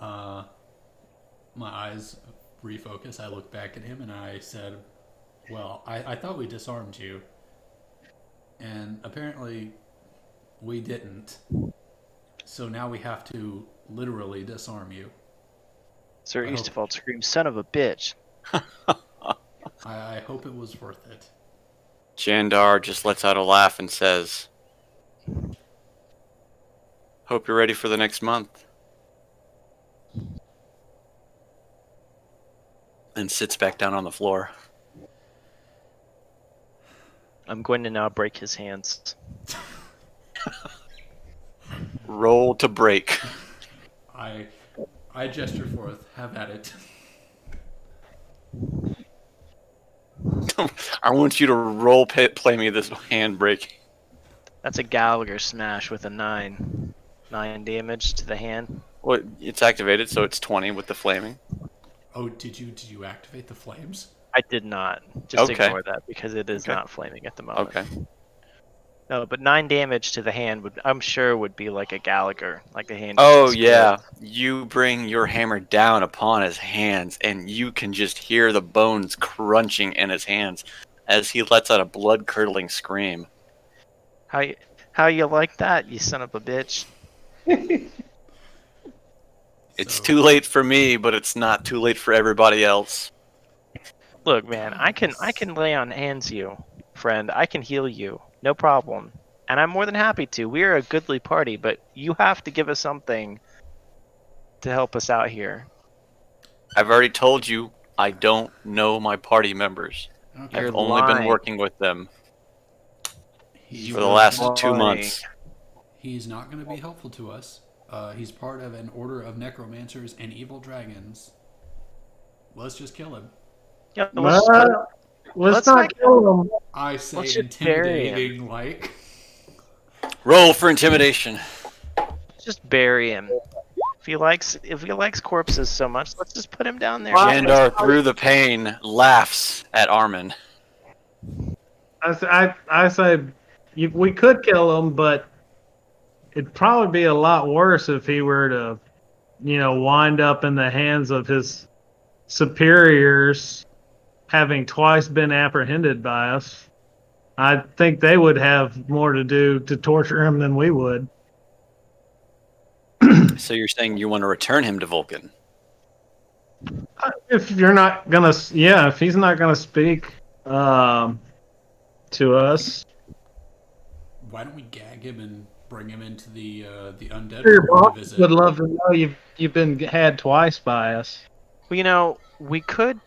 My eyes refocus. I look back at him and I said, well, I thought we disarmed you. And apparently we didn't. So now we have to literally disarm you.
Sir
I hope-
Eastfall screams, "Son of a bitch!"
I hope it was worth it.
Jandar just lets out a laugh and says, "Hope you're ready for the next month." And sits back down on the floor.
I'm going to now break his hands.
Roll to break.
I gesture forth. Have at it.
I want you to play me this hand break.
That's a Gallagher smash with a 9. 9 damage to the hand.
Well, it's activated, so it's 20 with the flaming.
Oh, did you activate the flames?
I did not. Just
Okay.
ignore that because it is
Okay.
not flaming at the moment.
Okay.
No, but 9 damage to the hand I'm sure would be like a Gallagher, like the hand.
Oh
just
yeah, you bring your hammer down upon his hands, and you can just hear the bones crunching in his hands as he lets out a blood-curdling scream.
How you like that, you son of a bitch?
It's
So-
too late for me, but it's not too late for everybody else.
Look, man, I can lay on hands you, friend. I can heal you, no problem, and I'm more than happy to. We are a goodly party, but you have to give us something to help us out here.
I've already told you I don't know my party members.
Okay.
You're
I've only been
lying.
working with them
He's,
for the last 2
lying.
months.
he's not going to be helpful to us. He's part of an order of necromancers and evil dragons. Let's just kill him.
Yeah,
Let's
let's
not
not-
kill him.
I say
Let's just bury him.
intimidating like.
Roll for intimidation.
just bury him. If he likes corpses so much, let's just put him down there.
Jandar, through the pain, laughs at Armin.
I say we could kill him, but it'd probably be a lot worse if he were to, wind up in the hands of his superiors, having twice been apprehended by us. I think they would have more to do to torture him than we would.
So you're saying you want to return him to Vulcan?
If you're not gonna, if he's not gonna speak to us,
Why don't we gag him and bring him into the undead
your
world
boss
to visit?
would love to know you've been had twice by us.
Well, we could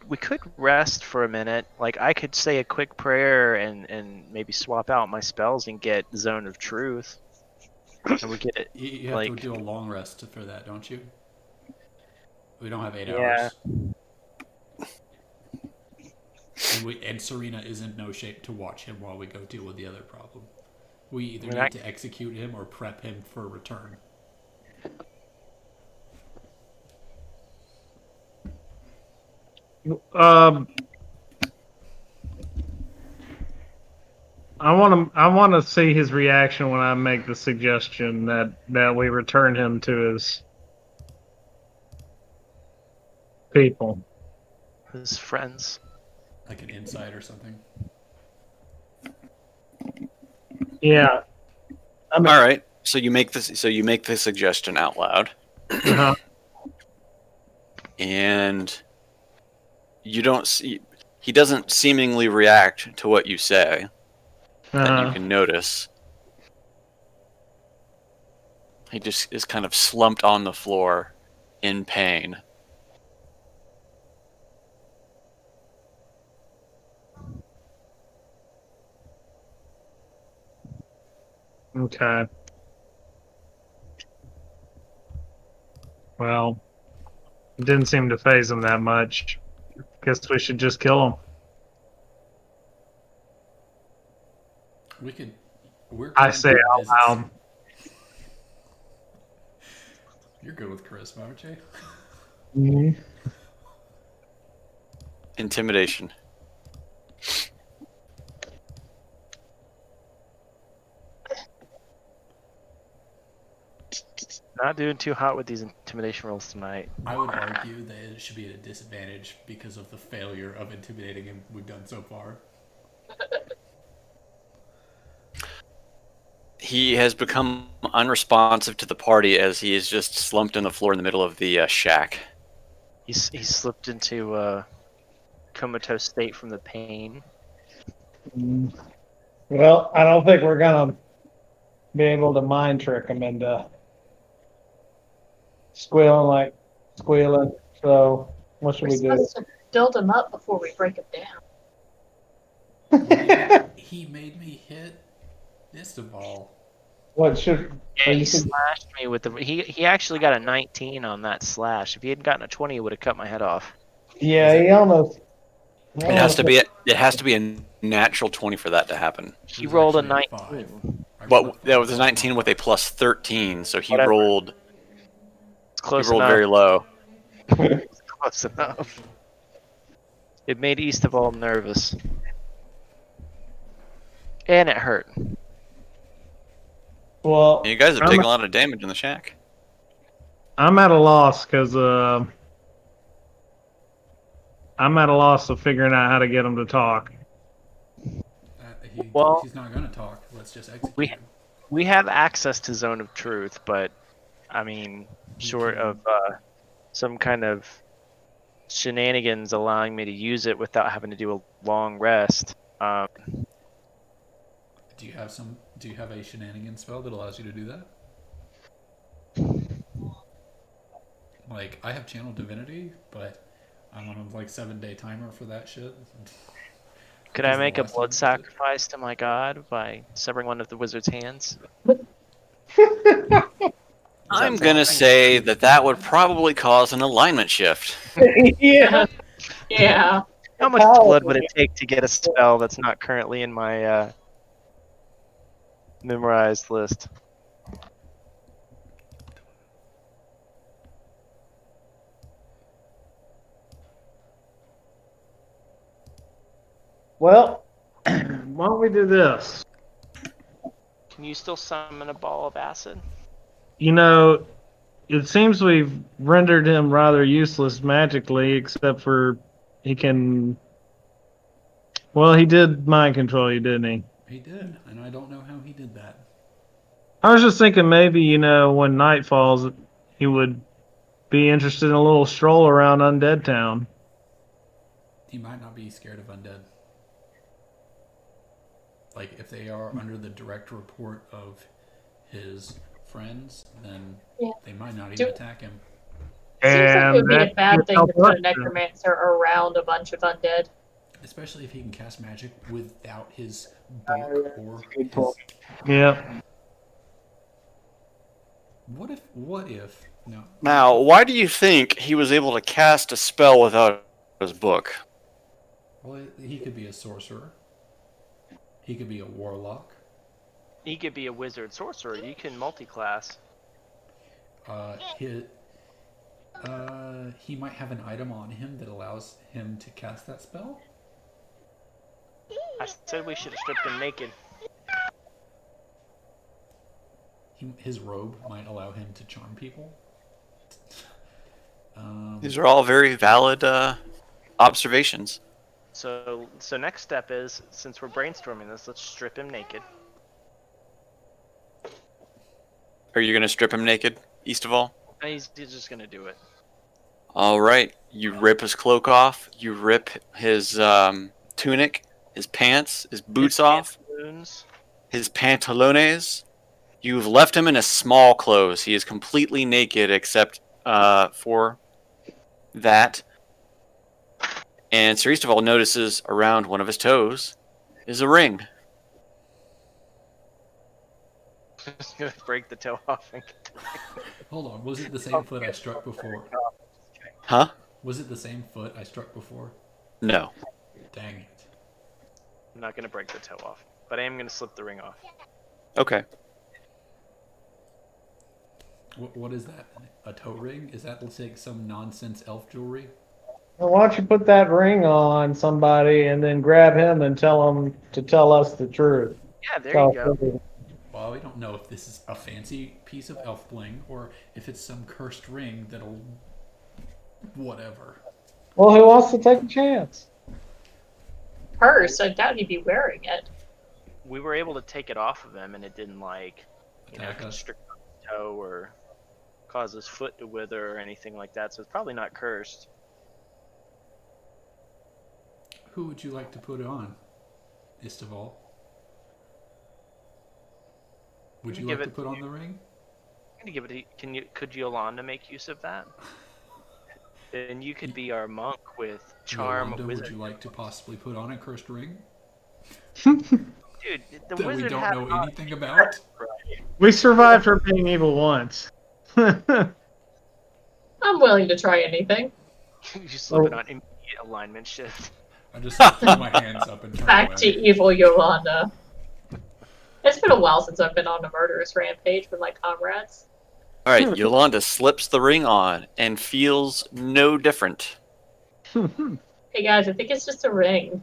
rest for a minute. Like I could say a quick prayer and maybe swap out my spells and get Zone of Truth. And we get it.
You have
like-
to do a long rest for that, don't you? We don't have 8
Yeah.
hours. And Serena is in no shape to watch him while we go deal with the other problem. We either
When
need
I-
to execute him or prep him for return.
I want to see his reaction when I make the suggestion that we return him to his people.
His friends.
Like an insight or something.
Yeah.
All right. So you make this. So you make the suggestion out loud,
Uh-huh.
and you don't see. He doesn't seemingly react to what you say. That you
Uh-huh.
can notice. He just is kind of slumped on the floor in pain.
Okay. Well, it didn't seem to phase him that much. Guess we should just kill him.
We could. We're
I
going
say
to
out
visit.
loud.
You're good with charisma, aren't you?
Mhm.
Intimidation.
Not doing too hot with these intimidation rolls tonight.
I would argue that it should be at a disadvantage because of the failure of intimidating him we've done so far.
He has become unresponsive to the party as he is just slumped on the floor in the middle of the shack.
He slipped into a comatose state from the pain.
Well, I don't think we're gonna be able to mind trick him into squealing. So, what should
We're
we do?
supposed to build him up before we break him down.
He made me hit Istaval.
What should?
Yeah, he slashed me with the. He actually got a 19 on that slash. If he had gotten a 20, he would have cut my head off.
Yeah, he almost.
It has to be. It has to be a natural 20 for that to happen.
He
was
rolled a
actually a
19.
five.
But that was a 19 with a plus 13, so he
Whatever.
rolled.
It's close
he rolled
enough.
very low.
Close enough. It made Eastaval nervous. And it hurt.
Well,
You guys have taken a lot of damage in the shack.
I'm at a loss because I'm at a loss of figuring out how to get him to talk.
Well-
He's not going to talk. Let's just execute
We-
him.
We have access to Zone of Truth, but I mean, short of some kind of shenanigans allowing me to use it without having to do a long rest.
Do you have a shenanigan spell that allows you to do that? Like, I have Channel Divinity, but I'm on a 7-day timer for that shit.
Could I
Because the
make a
last time I
blood
did it-
sacrifice to my god by severing one of the wizard's hands?
I'm gonna say that would probably cause an alignment shift.
Yeah.
Yeah.
How much
How-
blood would it take to get a spell that's not currently in my memorized list?
Well, why don't we do this?
Can you still summon a ball of acid?
You know, it seems we've rendered him rather useless magically, except for he can. Well, he did mind control you, didn't he?
He did, and I don't know how he did that.
I was just thinking maybe, when night falls, he would be interested in a little stroll around Undead Town.
He might not be scared of undead. Like, if they are under the direct report of his friends, then
Yeah.
they might not
Do-
even attack him.
Seems like it would be a
that
bad
could
thing
help
to put a
us.
necromancer around a bunch of undead.
Especially if he can cast magic without his book or
good
his...
point. Yeah.
What if... No.
Now, why do you think he was able to cast a spell without his book?
Well, he could be a sorcerer. He could be a warlock.
He could be a wizard sorcerer. You can multi-class.
He might have an item on him that allows him to cast that spell.
I said we should have stripped him naked.
His robe might allow him to charm people.
These are all very valid observations.
So next step is, since we're brainstorming this, let's strip him naked.
Are you gonna strip him naked, east of all?
He's just gonna do it.
All right. You rip his cloak off. You rip his tunic, his pants, his boots
His
off,
pantaloons.
his pantalones. You've left him in his small clothes. He is completely naked except for that. And Sir Eastaval notices around one of his toes is a ring.
just gonna break the toe off and
Hold on, was it the same foot I struck before?
Huh?
Was it the same foot I struck before?
No.
Dang it.
I'm not gonna break the toe off, but I am gonna slip the ring off.
Okay.
What is that? A toe ring? Is that like some nonsense elf jewelry?
Well, why don't you put that ring on somebody and then grab him and tell him to tell us the truth?
Yeah, there you go.
Well, we don't know if this is a fancy piece of elf bling or if it's some cursed ring that'll. Whatever.
Well, who wants to take a chance?
Purse, I doubt he'd be wearing it.
We were able to take it off of him, and it didn't
Attack us.
constrict his toe or cause his foot to wither or anything like that. So it's probably not cursed.
Who would you like to put it on, Istival? Would you
Give
like to
it-
put on the ring?
I'm gonna give it. Could Yolanda make use of that? Then you could be our monk with charm,
Yolanda,
wizard.
would you like to possibly put on a cursed ring
Dude, the
that we
wizard
don't
had
know
it on.
anything about?
We survived her being evil once.
I'm willing to try anything.
You slip it on immediate alignment shift.
I just throw my hands up and turn
Back to
away.
evil Yolanda. It's been a while since I've been on a murderous rampage with my comrades.
All right. Yolanda slips the ring on and feels no different.
Hey guys, I think it's just a ring.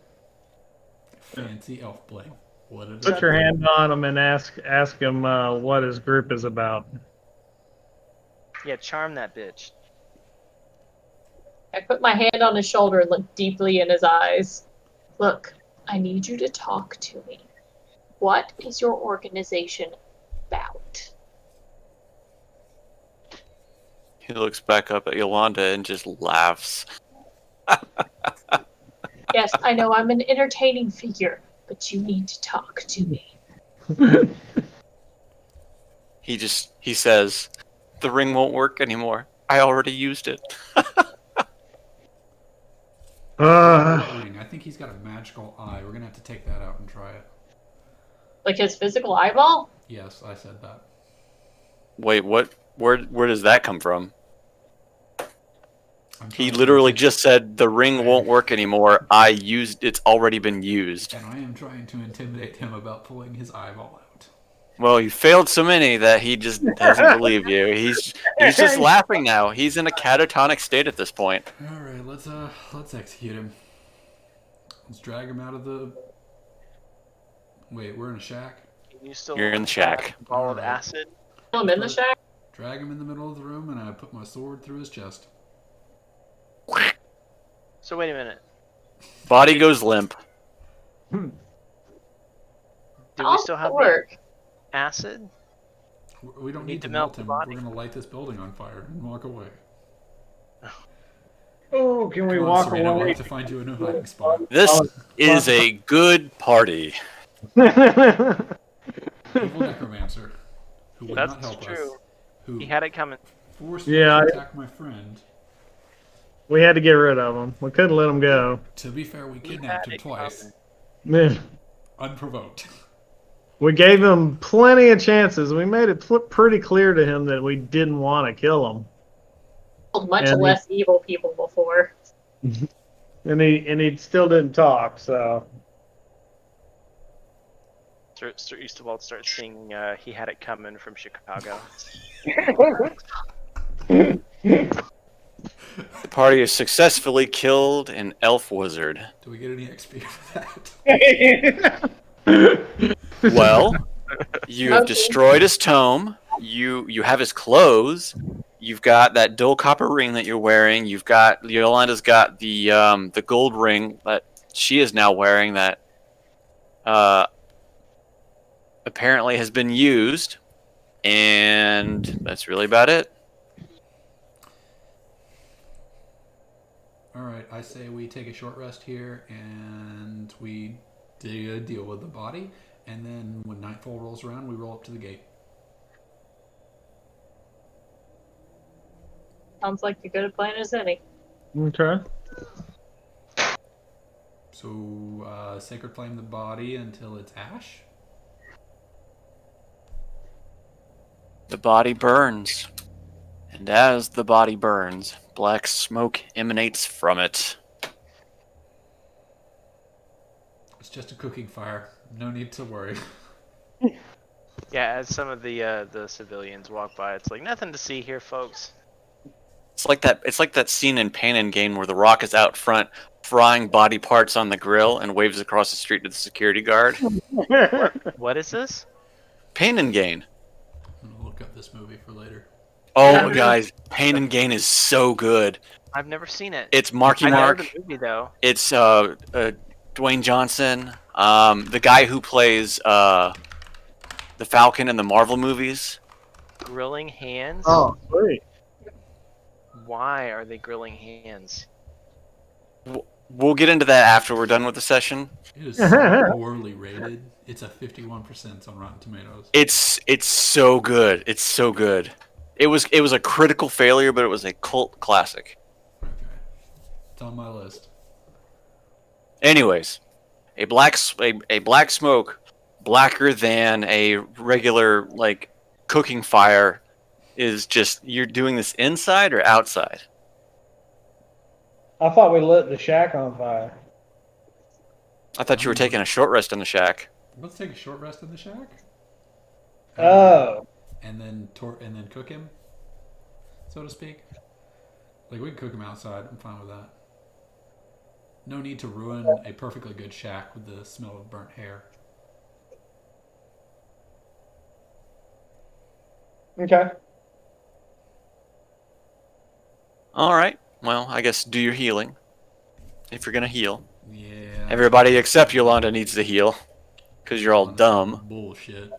Fancy elf bling. What did
Put your hand on him and ask him what his group is about.
Yeah, charm that bitch.
I put my hand on his shoulder and looked deeply in his eyes. Look, I need you to talk to me. What is your organization about?
He looks back up at Yolanda and just laughs.
Yes, I know I'm an entertaining figure, but you need to talk to me.
He says, "The ring won't work anymore. I already used it."
What ring? I think he's got a magical eye. We're gonna have to take that out and try it.
Like his physical eyeball?
Yes, I said that.
Wait, what? Where does that come from?
I'm
He
trying to
literally
intim-
just said the ring won't work anymore. It's already been used.
And I am trying to intimidate him about pulling his eyeball out.
Well, you failed so many that he just doesn't believe you. He's just laughing now. He's in a catatonic state at this point.
All right, let's execute him. Let's drag him out of the. Wait, we're in a shack.
You still
You're in the shack.
Ball of acid.
Kill him in the shack?
Drag him in the middle of the room, and I put my sword through his chest.
So wait a minute.
Body goes limp.
Do we
I'll
still have the
work.
acid?
We don't
Need
need
to
to
melt
melt
the
him.
body.
We're gonna light this building on fire and walk away.
Oh, can we
Come on,
walk
Serena, we'll
away?
have to find you a new hiding spot.
This is a good party.
Evil necromancer, who would
That's
not help us,
true.
who
He had it coming.
forced me
Yeah,
to
I-
attack my friend.
We had to get rid of him. We couldn't let him go.
To be fair, we
He
kidnapped
had
him
it
twice,
coming.
Man,
unprovoked.
we gave him plenty of chances. We made it pretty clear to him that we didn't want to kill him,
Much
And-
less evil people before.
and he still didn't talk. So
Sir Easterwald starts singing He Had It Coming from Chicago.
The party has successfully killed an elf wizard.
Do we get any XP for that?
Well, you have
Okay.
destroyed his tome. You have his clothes. You've got that dull copper ring that you're wearing. You've got Yolanda's got the gold ring that she is now wearing that apparently has been used, and that's really about it.
All right, I say we take a short rest here and we deal with the body, and then when nightfall rolls around, we roll up to the gate.
Sounds like a good plan as any.
okay.
So, sacred flame the body until it's ash.
The body burns. And as the body burns, black smoke emanates from it.
It's just a cooking fire. No need to worry.
Yeah, as some of the civilians walk by, it's like nothing to see here, folks.
It's like that scene in Pain and Gain where The Rock is out front frying body parts on the grill and waves across the street to the security guard.
What is this?
Pain and Gain.
I'm gonna look up this movie for later.
Oh, guys, Pain and Gain is so good.
I've never seen it.
It's Marky
I know
Mark.
the movie though.
It's Dwayne Johnson, the guy who plays the Falcon in the Marvel movies.
Grilling hands.
Oh, sweet.
Why are they grilling hands?
We'll get into that after we're done with the session.
It is so poorly rated. It's a 51% on Rotten Tomatoes.
It's so good. It's so good. It was a critical failure, but it was a cult classic.
Okay. It's on my list.
Anyways, a black smoke, blacker than a regular like cooking fire, is just, you're doing this inside or outside?
I thought we lit the shack on fire.
I thought you were taking a short rest in the shack.
Let's take a short rest in the shack.
Oh.
And then cook him, so to speak. Like, we can cook him outside. I'm fine with that. No need to ruin a perfectly good shack with the smell of burnt hair.
Okay.
All right. Well, I guess do your healing. If you're gonna heal.
Yeah.
Everybody except Yolanda needs to heal. Because you're all dumb.
Bullshit.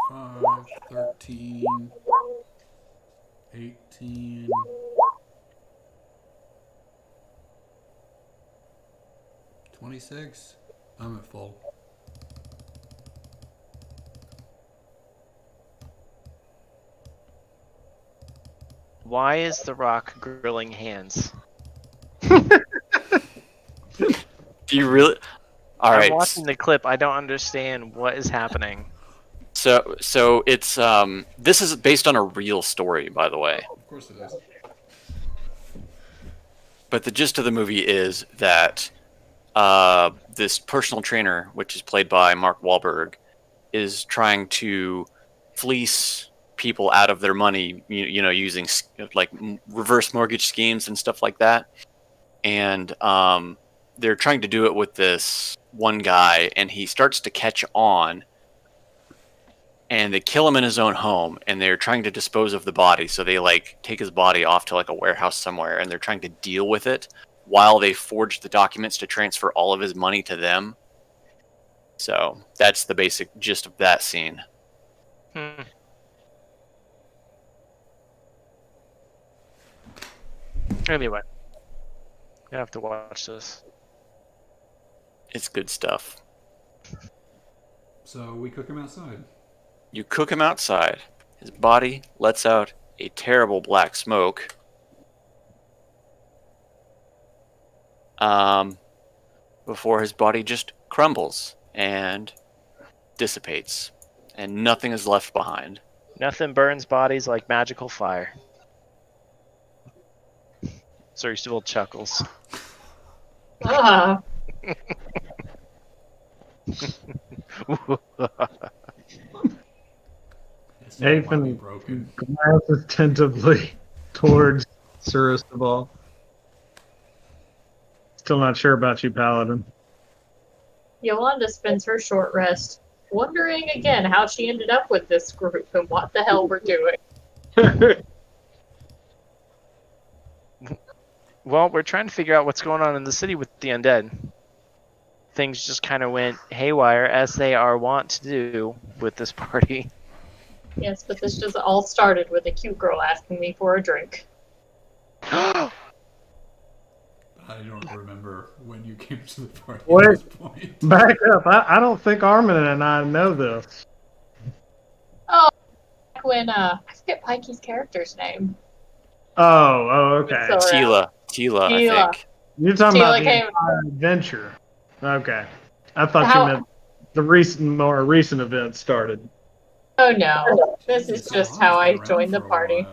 Five, 13, 18. 26. I'm at full.
Why is The Rock grilling hands?
Do you really? All
I'm
right.
watching the clip. I don't understand what is happening.
So it's this is based on a real story, by the way.
Of course it is.
But the gist of the movie is that this personal trainer, which is played by Mark Wahlberg, is trying to fleece people out of their money, you know, using like reverse mortgage schemes and stuff like that. And they're trying to do it with this one guy, and he starts to catch on. And they kill him in his own home, and they're trying to dispose of the body. So they like take his body off to like a warehouse somewhere, and they're trying to deal with it while they forge the documents to transfer all of his money to them. So that's the basic gist of that scene.
Anyway, I have to watch this.
It's good stuff.
So we cook him outside.
You cook him outside. His body lets out a terrible black smoke. Before his body just crumbles and dissipates, and nothing is left behind.
Nothing burns bodies like magical fire. Sir still chuckles.
Ah,
His soul might be
Nathan
broken.
glances tentatively towards Sir Istebal. Still not sure about you, Paladin.
Yolanda spends her short rest wondering again how she ended up with this group and what the hell we're doing.
Well, we're trying to figure out what's going on in the city with the undead. Things just kind of went haywire, as they are wont to do with this party.
Yes, but this just all started with a cute girl asking me for a drink.
I don't remember when you came to the party
Wait.
at this point.
Back up. I don't think Armin and I know this.
When, I forget Pikey's character's name.
Oh, okay.
So-
Tila, I
Tila.
think.
You're talking
Tila
about the
came-
entire adventure. Okay. I thought
How-
you meant the more recent event started.
Oh no, this is just how I joined the party.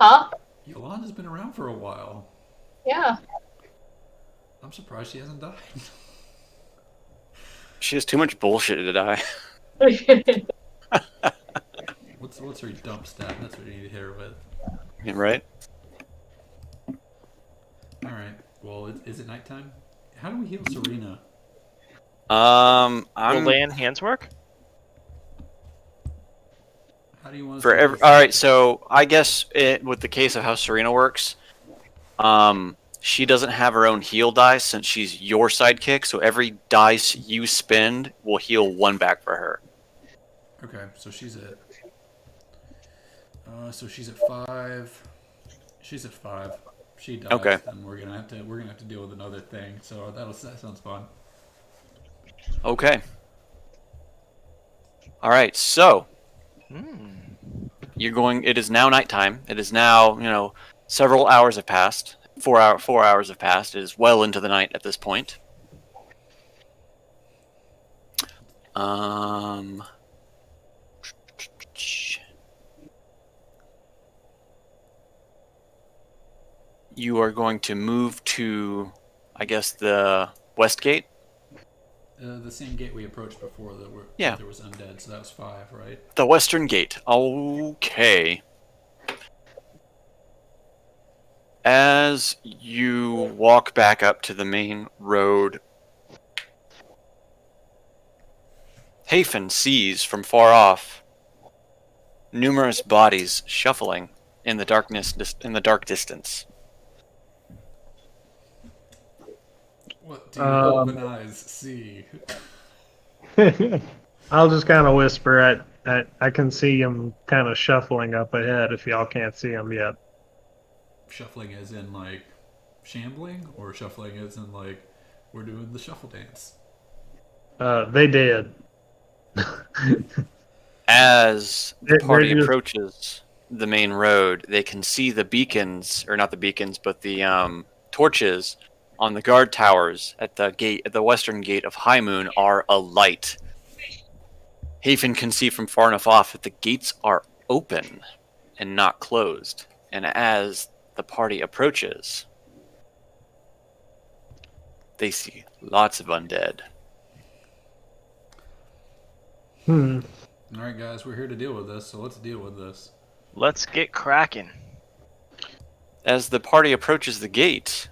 Huh?
Yolanda's been around for a while.
Yeah.
I'm surprised she hasn't died.
She has too much bullshit to die.
What's her dump stat? That's what you need to hit her with.
Yeah, right?
All right. Well, is it nighttime? How do we heal Serena?
Will
I'm
lay in hands work?
How do you want us
for
to
every.
do
All
this?
right, so I guess with the case of how Serena works, she doesn't have her own heal dice since she's your sidekick. So every dice you spend will heal one back for her.
Okay, so she's at. So she's at 5. She's at 5. She dies.
Okay.
Then we're gonna have to deal with another thing. So that sounds fun.
Okay. All right, so you're going. It is now nighttime. It is now several hours have passed. 4 hours have passed. It is well into the night at this point. You are going to move to, I guess, the west gate.
The same gate we approached before
Yeah.
there was undead. So that was 5, right?
The western gate. Okay. As you walk back up to the main road, Hafen sees from far off numerous bodies shuffling in the darkness, in the dark distance.
What do open eyes see?
I'll just kind of whisper. I can see him kind of shuffling up ahead. If y'all can't see him yet.
Shuffling as in like shambling, or shuffling as in like we're doing the shuffle dance?
They did.
As the
They're
party
just-
approaches the main road, they can see the beacons, or not the beacons, but the torches on the guard towers at the gate, at the western gate of High Moon, are alight. Hafen can see from far enough off that the gates are open and not closed. And as the party approaches, they see lots of undead.
Hmm.
All right, guys, we're here to deal with this, so let's deal with this.
Let's get cracking.
As the party approaches the gate,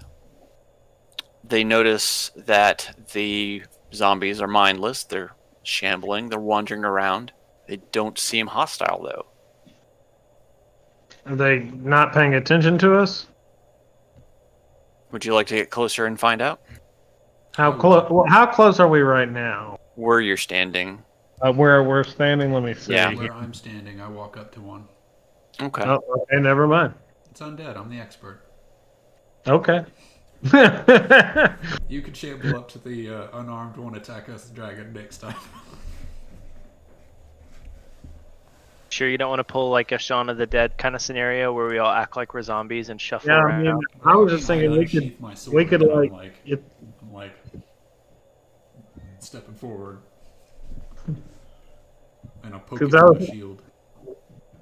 they notice that the zombies are mindless. They're shambling. They're wandering around. They don't seem hostile, though.
Are they not paying attention to us?
Would you like to get closer and find out?
How close? Well, how close are we right now?
Where you're standing.
Where we're standing? Let me see.
Yeah.
Where I'm standing, I walk up to one.
Okay.
Oh, okay. Never mind.
It's undead. I'm the expert.
Okay.
You could shamble up to the unarmed one, attack us, dragon next time.
Sure, you don't want to pull like a Shaun of the Dead kind of scenario where we all act like we're zombies and shuffle
Yeah, I
around.
mean, I was just thinking we could.
unsheath my sword,
we could,
and
like,
I'm like stepping forward, and I'm poking
'Cause
with
I
my
was-
shield.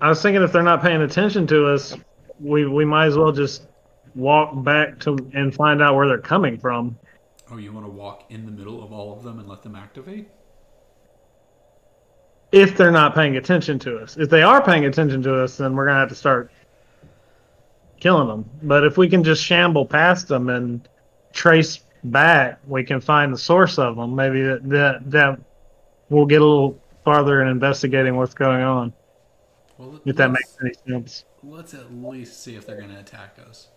I was thinking if they're not paying attention to us, we might as well just walk back to and find out where they're coming from.
Oh, you want to walk in the middle of all of them and let them activate?
If they're not paying attention to us. If they are paying attention to us, then we're gonna have to start killing them. But if we can just shamble past them and trace back, we can find the source of them. Maybe that we'll get a little farther in investigating what's going on.
Well,
If that makes any sense.
Let's at least see if they're going to attack us.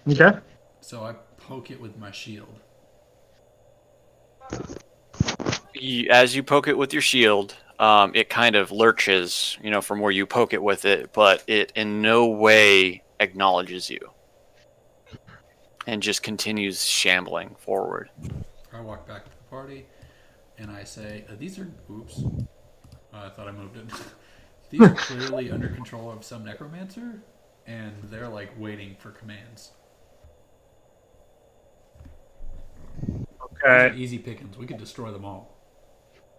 Okay.
So I poke it with my shield.
As you poke it with your shield, it kind of lurches, from where you poke it with it, but it in no way acknowledges you. And just continues shambling forward.
I walk back to the party, and I say, "These are oops. I thought I moved it. These are clearly under control of some necromancer, and they're like waiting for commands."
Okay.
easy pickings. We could destroy them all.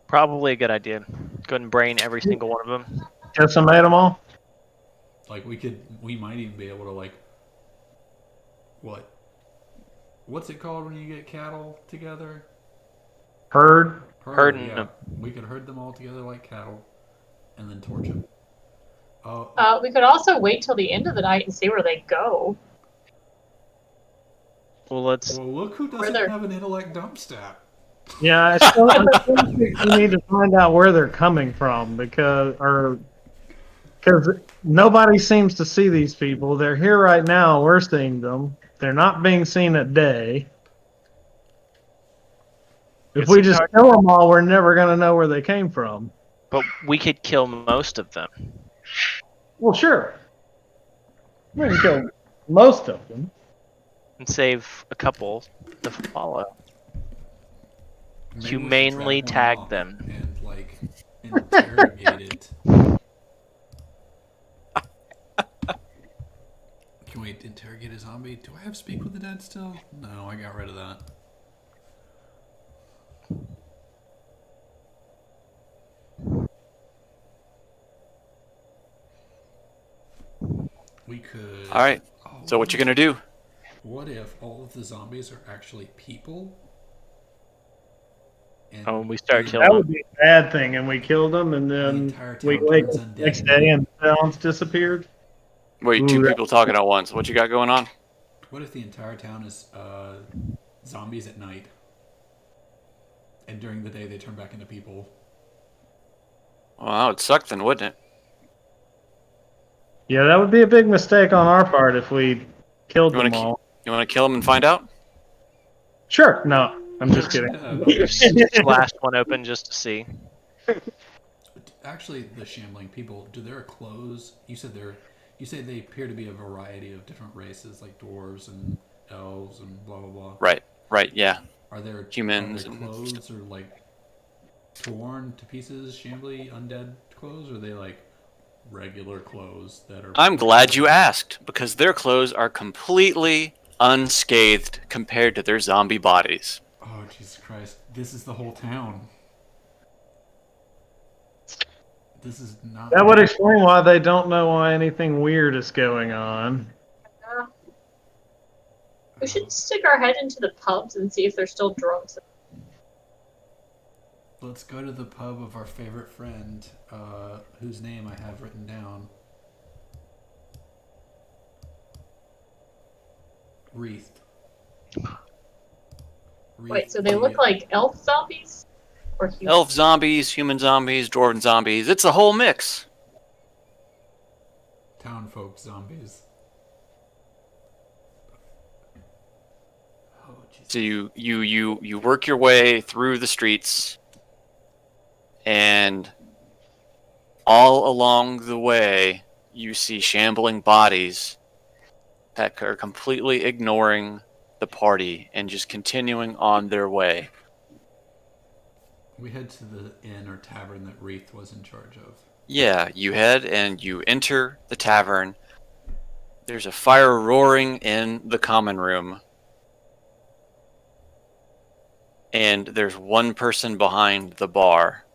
Probably a good idea. Go ahead and brain every single one of them.
Decimate them all?
Like we might even be able to like, what's it called when you get cattle together?
Herd?
Herding
yeah.
them.
We could herd them all together like cattle, and then torch them.
We could also wait till the end of the night and see where they go.
Well, let's.
Well, look who doesn't
they're-
have an intellect dump stat.
Yeah, I still think we need to find out where they're coming from because nobody seems to see these people. They're here right now. We're seeing them. They're not being seen at day. If
It's
we just
hard-
kill them all, we're never going to know where they came from.
But we could kill most of them.
Well, sure. We can kill most of them.
And save a couple to follow.
Maybe we should
Humanely
track
tag
one off
them.
and like interrogate it. Can we interrogate a zombie? Do I have speak with the dead still? No, I got rid of that. We could.
All right.
Oh,
So what you gonna do?
What if all of the zombies are actually people? And
Oh, and we start
the-
killing
That would be a bad thing, and we killed them, and
the
then
entire town
we wake
turns
up the
undead.
next day and the town's disappeared.
Wait,
Ooh,
two
that-
people talking at once. What you got going on?
What if the entire town is zombies at night, and during the day they turn back into people?
Well, that would suck then, wouldn't it?
Yeah, that would be a big mistake on our part if we killed
You wanna
them all.
You want to kill them and find out?
Sure, no, I'm just kidding.
Last one open just to see.
Actually, the shambling people, do their clothes? You said they appear to be a variety of different races, like dwarves and elves and blah blah blah.
Right, yeah.
Are there
Humans
Are
and
their clothes or like torn to pieces, shambly undead clothes? Or are they like regular clothes that are?
I'm glad you asked, because their clothes are completely unscathed compared to their zombie bodies.
Oh Jesus Christ! This is the whole town. This is not.
That would explain why they don't know why anything weird is going on.
We should stick our head into the pubs and see if they're still drunks.
Let's go to the pub of our favorite friend, whose name I have written down. Wreath.
Wait, so they look like elf zombies? Or human?
Elf zombies, human zombies, dwarven zombies. It's a whole mix.
Townfolk zombies. Oh, Jesus.
So you work your way through the streets, and all along the way you see shambling bodies that are completely ignoring the party and just continuing on their way.
We head to the inn or tavern that Wreath was in charge of.
Yeah, you head and you enter the tavern. There's a fire roaring in the common room. And there's one person behind the bar.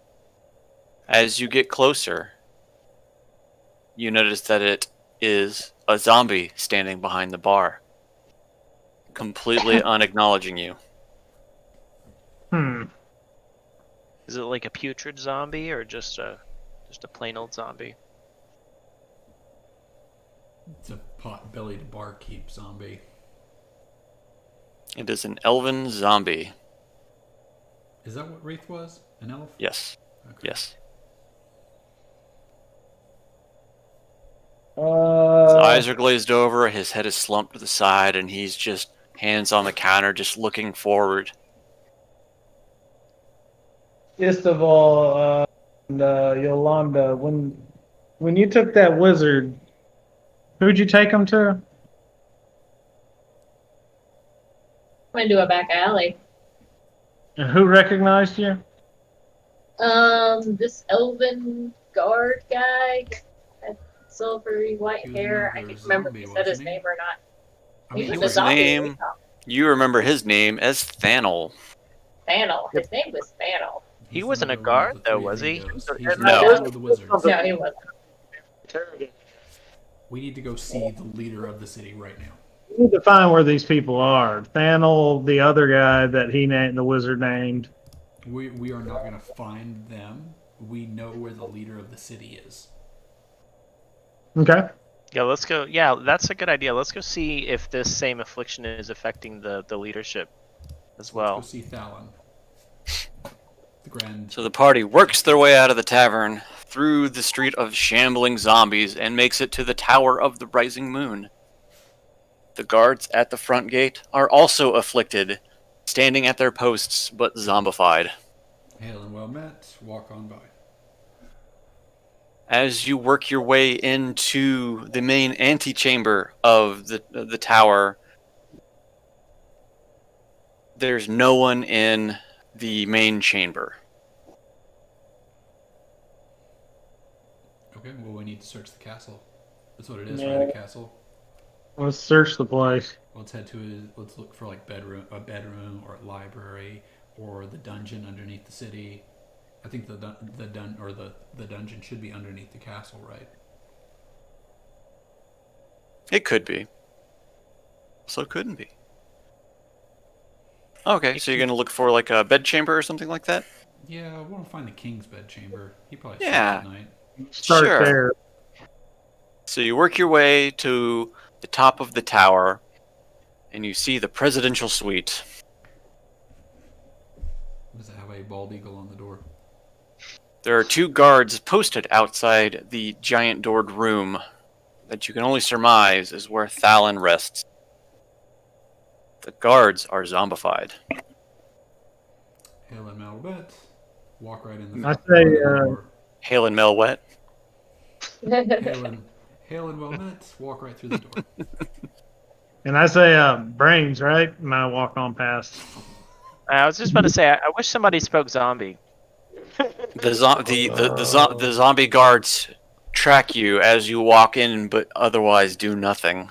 As you get closer, you notice that it is a zombie standing behind the bar, completely unacknowledging you.
Is it like a putrid zombie or just a plain old zombie?
It's a pot-bellied barkeep zombie.
It is an elven zombie.
Is that what Wreath was? An elf?
Yes,
Okay.
yes. His
Uh,
eyes are glazed over, his head is slumped to the side, and he's just hands on the counter, just looking forward.
Istival and Yolanda, when you took that wizard,
Who'd you take them to?
I'm into a back alley.
And who recognized you?
This elven guard guy, had silvery white
He was
hair. I
another
can't remember if
zombie,
he said his
wasn't he?
name or not.
I
He
mean,
was
his
a zombie.
name- You remember his name as Thanel.
Fanel. His name was Fanel.
He
He's
wasn't a
another one of
guard,
the
though,
three
was he?
amigos.
He
He's
was-
the
No.
leader of the wizards.
No, he wasn't.
We need to go see the leader of the city right now.
We need to find where these people are. Thanel, the other guy that he named, the wizard named.
We are not going to find them. We know where the leader of the city is.
Okay.
Yeah, let's go. Yeah, that's a good idea. Let's go see if this same affliction is affecting the leadership as well.
Let's go see Thalon. The grand.
So the party works their way out of the tavern, through the street of shambling zombies, and makes it to the Tower of the Rising Moon. The guards at the front gate are also afflicted, standing at their posts but zombified.
Hail and well met. Walk on by.
As you work your way into the main antechamber of the tower, there's no one in the main chamber.
Okay, well, we need to search the castle. That's what it is,
Yeah.
right? A castle.
Let's search the place.
Let's head to let's look for like a bedroom or a library or the dungeon underneath the city. I think the dungeon should be underneath the castle, right?
It could be. So it couldn't be. Okay, so you're gonna look for like a bedchamber or something like that?
Yeah, I want to find the king's bedchamber. He probably
Yeah.
sleeps at night.
Start
Sure.
there.
So you work your way to the top of the tower, and you see the presidential suite.
Does it have a bald eagle on the door?
There are two guards posted outside the giant doored room that you can only surmise is where Thalon rests. The guards are zombified.
Hail and Malbet. Walk right in the
I
front
say,
door.
Hail and Melwet.
Hail and well met. Walk right through the door.
And I say, brains, right? And I walk on past.
I was just about to say, I wish somebody spoke zombie.
The zombie guards track you as you walk in, but otherwise do nothing.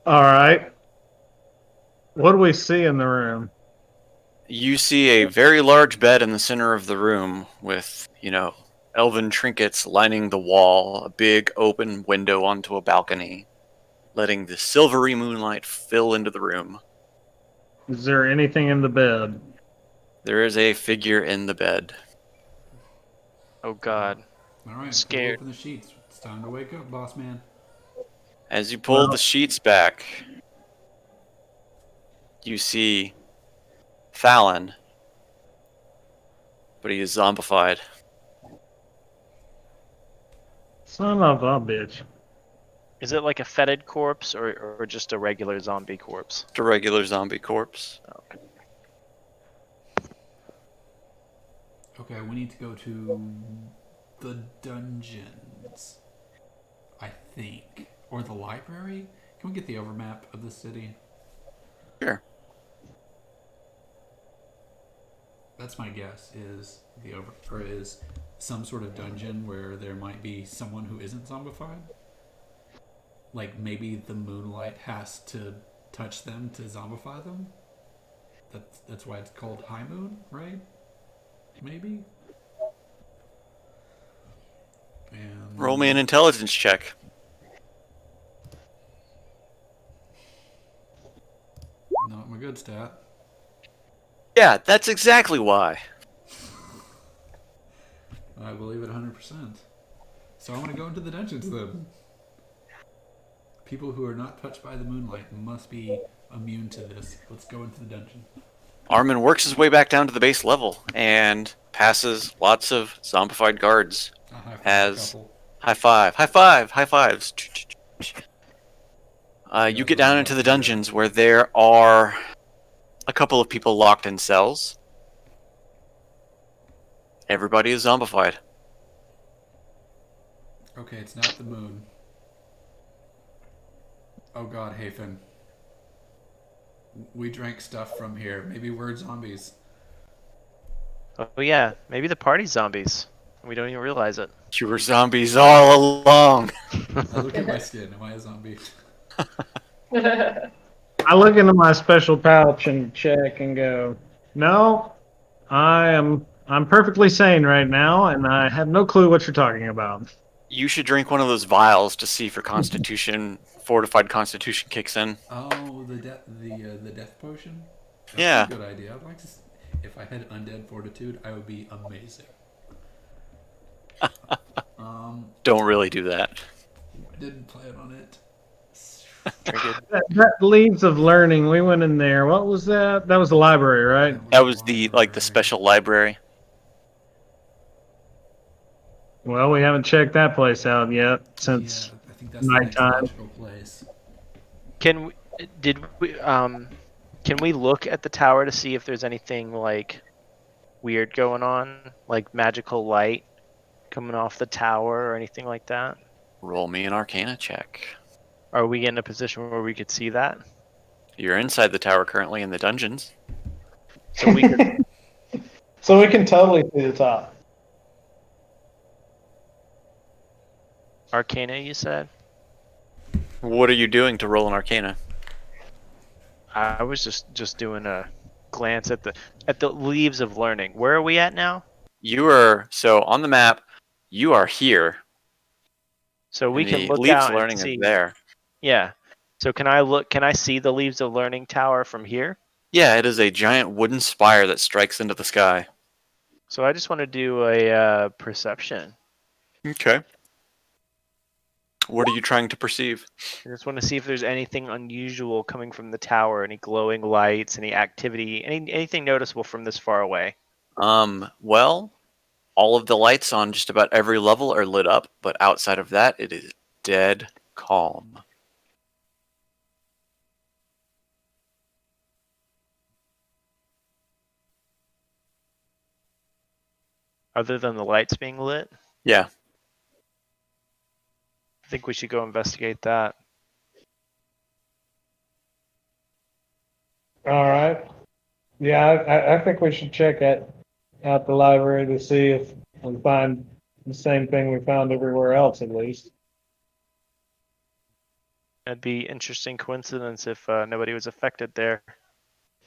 All right. What do we see in the room?
You see a very large bed in the center of the room with, elven trinkets lining the wall, a big open window onto a balcony, letting the silvery moonlight fill into the room.
Is there anything in the bed?
There is a figure in the bed.
Oh God.
All right,
Scared.
Open the sheets. It's time to wake up, boss man.
As you pull the sheets back, you see Thalon, but he is zombified.
Son of a bitch.
Is it like a fetid corpse or just a regular zombie corpse?
Just a regular zombie corpse.
Okay, we need to go to the dungeons, I think. Or the library? Can we get the overmap of the city?
Sure.
That's my guess, is is some sort of dungeon where there might be someone who isn't zombified. Like maybe the moonlight has to touch them to zombify them. That's why it's called High Moon, right? Maybe. And
Roll me an intelligence check.
Not my good stat.
Yeah, that's exactly why.
I believe it 100%. So I want to go into the dungeons then. People who are not touched by the moonlight must be immune to this. Let's go into the dungeon.
Armin works his way back down to the base level and passes lots of zombified guards.
A high five
As-
couple.
High five, high five, high fives. You get down into the dungeons where there are a couple of people locked in cells. Everybody is zombified.
Okay, it's not the moon. Oh god, Hafen. We drank stuff from here. Maybe we're zombies.
Oh yeah, maybe the party's zombies. We don't even realize it.
You were zombies all along.
I look at my skin. Am I a zombie?
I look into my special pouch and check and go, no, I'm perfectly sane right now, and I have no clue what you're talking about.
You should drink one of those vials to see if your constitution, fortified constitution kicks in.
Oh, the death potion. That's
Yeah.
a good idea. I'd like to. If I had undead fortitude, I would be amazing.
Don't really do that.
I didn't plan on it.
Drink it.
That Leaves of Learning, we went in there. What was that? That was the library, right?
That was the special library.
Well, we haven't checked that place out yet since.
Yeah, I think that's the next
nighttime.
logical place.
Can we look at the tower to see if there's anything like weird going on, like magical light coming off the tower or anything like that?
Roll me an Arcana check.
Are we in a position where we could see that?
You're inside the tower currently in the dungeons.
So we could.
So we can totally see the top.
Arcana, you said?
What are you doing to roll an Arcana?
I was just doing a glance at the Leaves of Learning. Where are we at now?
You are so on the map. You are here.
So we
and
can
the
look
Leaves
out
of Learning
and see.
is there.
Yeah. So can I look? Can I see the Leaves of Learning tower from here?
Yeah, it is a giant wooden spire that strikes into the sky.
So I just want to do a perception.
Okay. What are you trying to perceive?
I just want to see if there's anything unusual coming from the tower, any glowing lights, any activity, anything noticeable from this far away.
Well, all of the lights on just about every level are lit up, but outside of that, it is dead calm.
Other than the lights being lit,
Yeah.
I think we should go investigate that.
All right. Yeah, I think we should check out the library to see if we find the same thing we found everywhere else, at least.
That'd be interesting coincidence if nobody was affected there.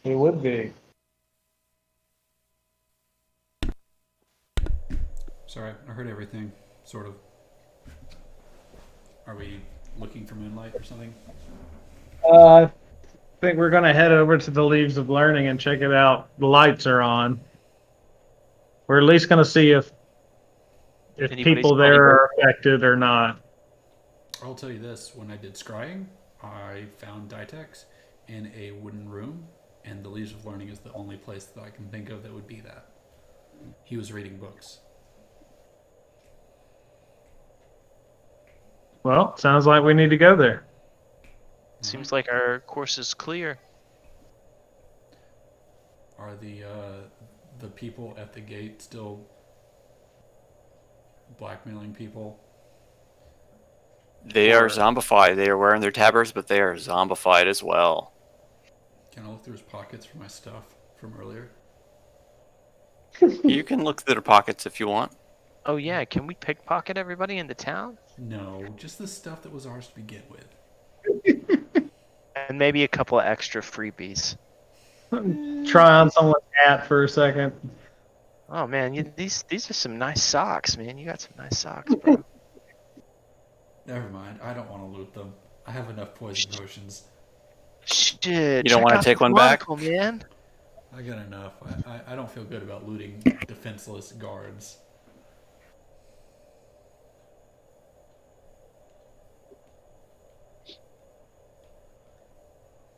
It would be.
Sorry, I heard everything, sort of. Are we looking for moonlight or something?
I think we're gonna head over to the Leaves of Learning and check it out. The lights are on. We're at least gonna see if
Anybody's
people there are affected or not.
I'll tell you this: when I did scrying, I found Ditex in a wooden room, and the Leaves of Learning is the only place that I can think of that would be that. He was reading books.
Well, sounds like we need to go there.
Seems like our course is clear.
Are the people at the gate still blackmailing people?
They are zombified. They are wearing their tabards, but they are zombified as well.
Can I look through his pockets for my stuff from earlier?
You can look through their pockets if you want.
Oh yeah, can we pickpocket everybody in the town?
No, just the stuff that was ours to begin with.
And maybe a couple of extra freebies.
Try on someone's hat for a second.
Oh man, these are some nice socks, man. You got some nice socks, bro.
Never mind. I don't want to loot them. I have enough poison potions.
Shit.
You don't
check
wanna
out
take
the
one back?
monocle, man.
I got enough. I don't feel good about looting defenseless guards.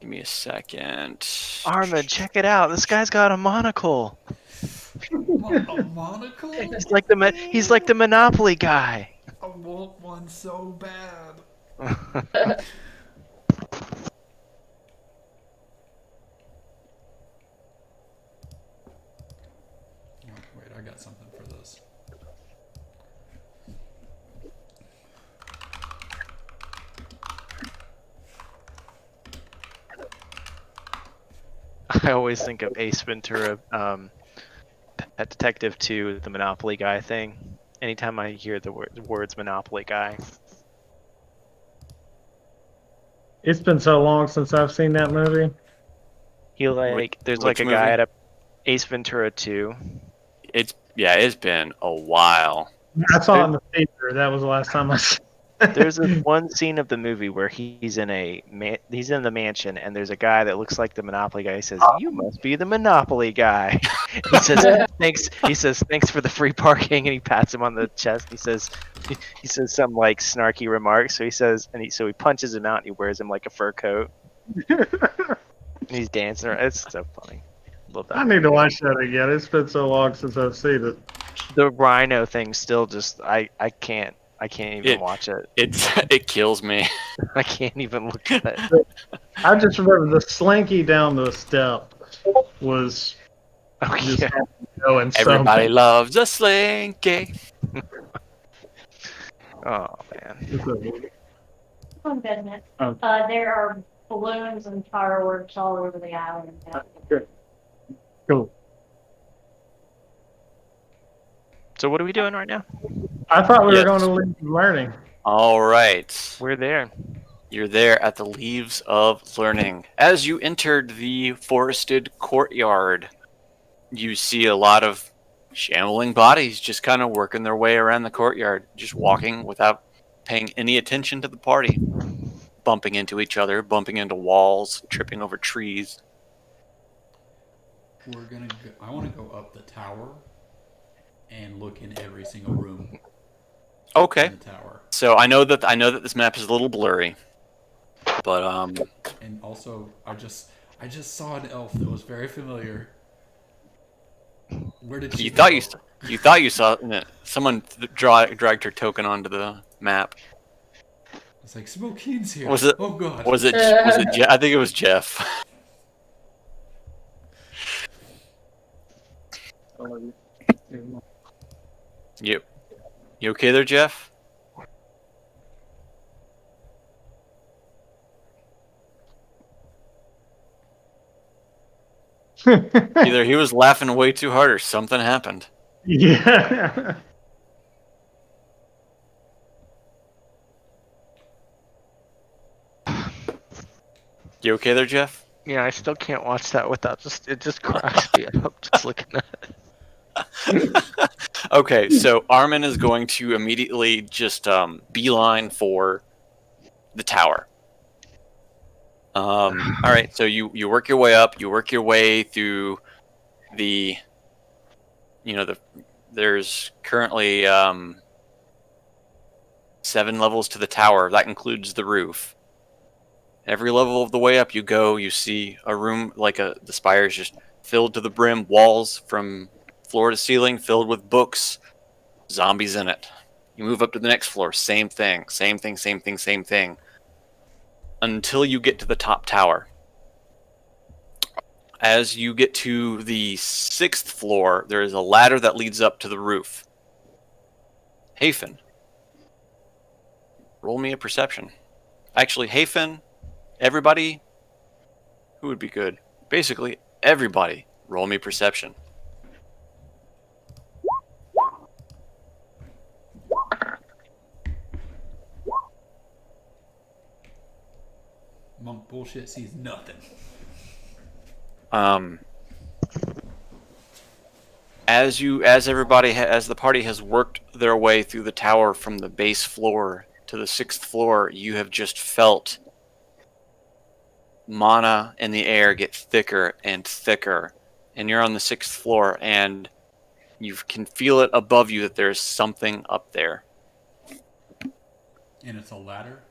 Give me a second.
Armin, check it out. This guy's got a monocle.
A monocle?
He's like the Monopoly guy.
I want one so bad. Oh, wait, I got something for this.
I always think of Ace Ventura, Pet Detective 2, the Monopoly guy thing. Anytime I hear the words Monopoly guy.
It's been so long since I've seen that movie.
He like there's
which
like a
movie?
guy at a Ace Ventura 2.
It's been a while.
I saw it in the theater. That was the last time I saw
There's this one scene of the movie where he's in he's in the mansion, and there's a guy that looks like the Monopoly guy. He says, "You must be the Monopoly guy." He says, "Thanks." He says, "Thanks for the free parking," and he pats him on the chest. He says some like snarky remarks. So he says, so he punches him out, and he wears him like a fur coat. And he's dancing around. It's so funny. Love that.
I need to watch that again. It's been so long since I've seen it.
The rhino thing still just I can't even watch it.
It kills me.
I can't even look at it.
I just remember the slinky down the step was
Oh
just
yeah.
going so
Everybody loves a slinky.
Oh man.
On business.
Oh.
There are balloons and fireworks all over the island.
cool.
So what are we doing right now?
I thought we
Yes.
were going to leave learning.
All right.
We're there.
You're there at the Leaves of Learning. As you entered the forested courtyard, you see a lot of shambling bodies just kind of working their way around the courtyard, just walking without paying any attention to the party, bumping into each other, bumping into walls, tripping over trees.
We're gonna. I want to go up the tower and look in every single room
Okay.
in the tower.
So I know that this map is a little blurry, but
And also, I just saw an elf that was very familiar. Where did she
you
go?
thought you saw someone dragged her token onto the map.
It's like Smokeen's here.
Was it-
Oh god.
Was it I think it was Jeff. You okay there, Jeff? Either he was laughing way too hard or something happened.
Yeah.
You okay there, Jeff?
Yeah, I still can't watch that without it just cracks me up just looking at it.
Okay, so Armin is going to immediately just beeline for the tower. All right, so you work your way up. You work your way through the, there's currently 7 levels to the tower. That includes the roof. Every level of the way up you go, you see a room the spire is just filled to the brim, walls from floor to ceiling filled with books, zombies in it. You move up to the next floor, same thing, until you get to the top tower. As you get to the 6th floor, there is a ladder that leads up to the roof. Hafen, roll me a perception. Actually, Hafen, everybody, who would be good? Basically, everybody, roll me perception.
Monk bullshit sees nothing.
As the party has worked their way through the tower from the base floor to the 6th floor, you have just felt mana in the air get thicker and thicker, and you're on the 6th floor, and you can feel it above you that there's something up there.
And it's a ladder.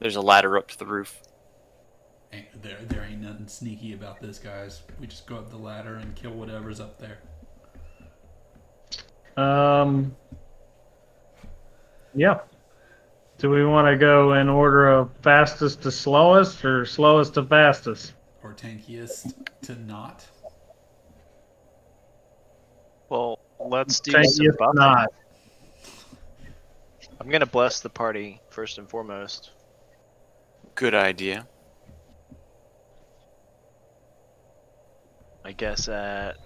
There's a ladder up to the roof.
There ain't nothing sneaky about this, guys. We just go up the ladder and kill whatever's up there.
Yeah. Do we want to go in order of fastest to slowest or slowest to fastest?
Or tankiest to not.
Well, let's do
Thank
some
you
buffing.
not.
I'm gonna bless the party first and foremost.
Good idea.
I guess at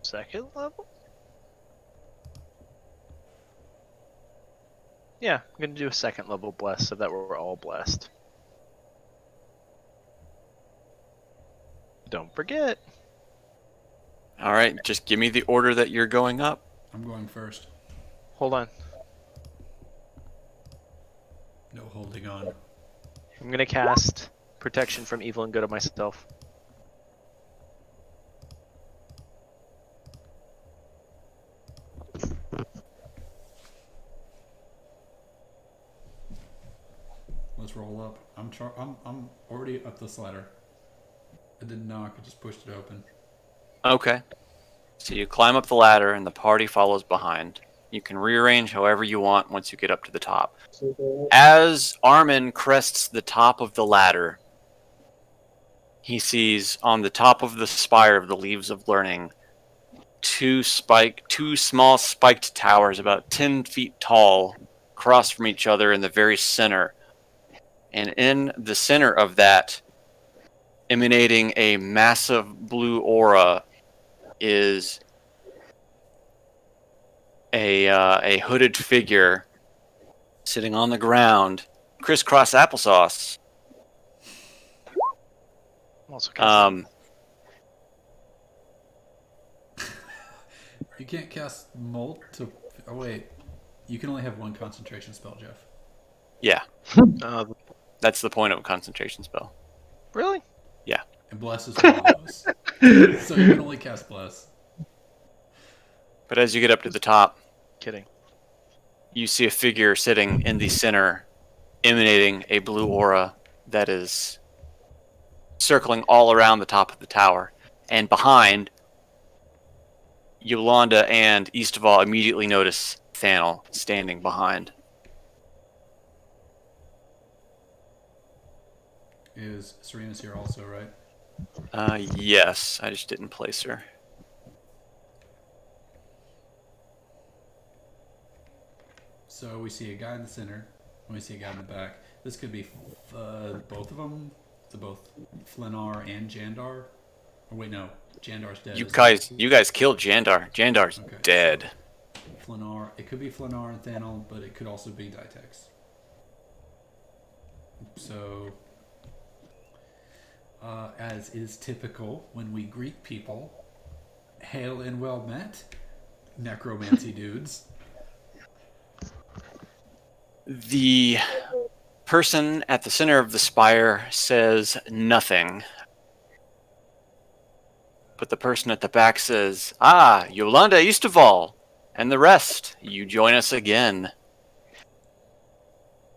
2nd level? Yeah, I'm gonna do a 2nd level bless so that we're all blessed. Don't forget.
All right, just give me the order that you're going up.
I'm going first.
Hold on.
No holding on.
I'm gonna cast protection from evil and good on myself.
Let's roll up. I'm already up this ladder. I didn't knock. I just pushed it open.
Okay. So you climb up the ladder and the party follows behind. You can rearrange however you want once you get up to the top. As Armin crests the top of the ladder, he sees on the top of the spire of the Leaves of Learning two small spiked towers about 10 feet tall across from each other in the very center. And in the center of that, emanating a massive blue aura, is a hooded figure sitting on the ground, crisscross applesauce.
Also cast
You can't cast Molt to. Oh wait, you can only have one concentration spell, Jeff.
Yeah,
uh,
that's the point of a concentration spell.
really?
And Bless is one of those. So you can only cast Bless.
But as you get up to the top,
Kidding.
you see a figure sitting in the center, emanating a blue aura that is circling all around the top of the tower. And behind, Yolanda and Eastaval immediately notice Thanel standing behind.
Is Serena's here also, right?
Yes, I just didn't place her.
So we see a guy in the center, and we see a guy in the back. This could be both of them. So both Flenar and Jandar. Oh wait, no, Jandar's dead.
You
isn't he?
guys killed Jandar. Jandar's
Okay.
dead.
Flenar. It could be Flenar and Thanel, but it could also be Ditex. So, as is typical when we greet people, hail and well met, necromancy dudes.
The person at the center of the spire says nothing. But the person at the back says, "Ah, Yolanda Eastaval, and the rest, you join us again."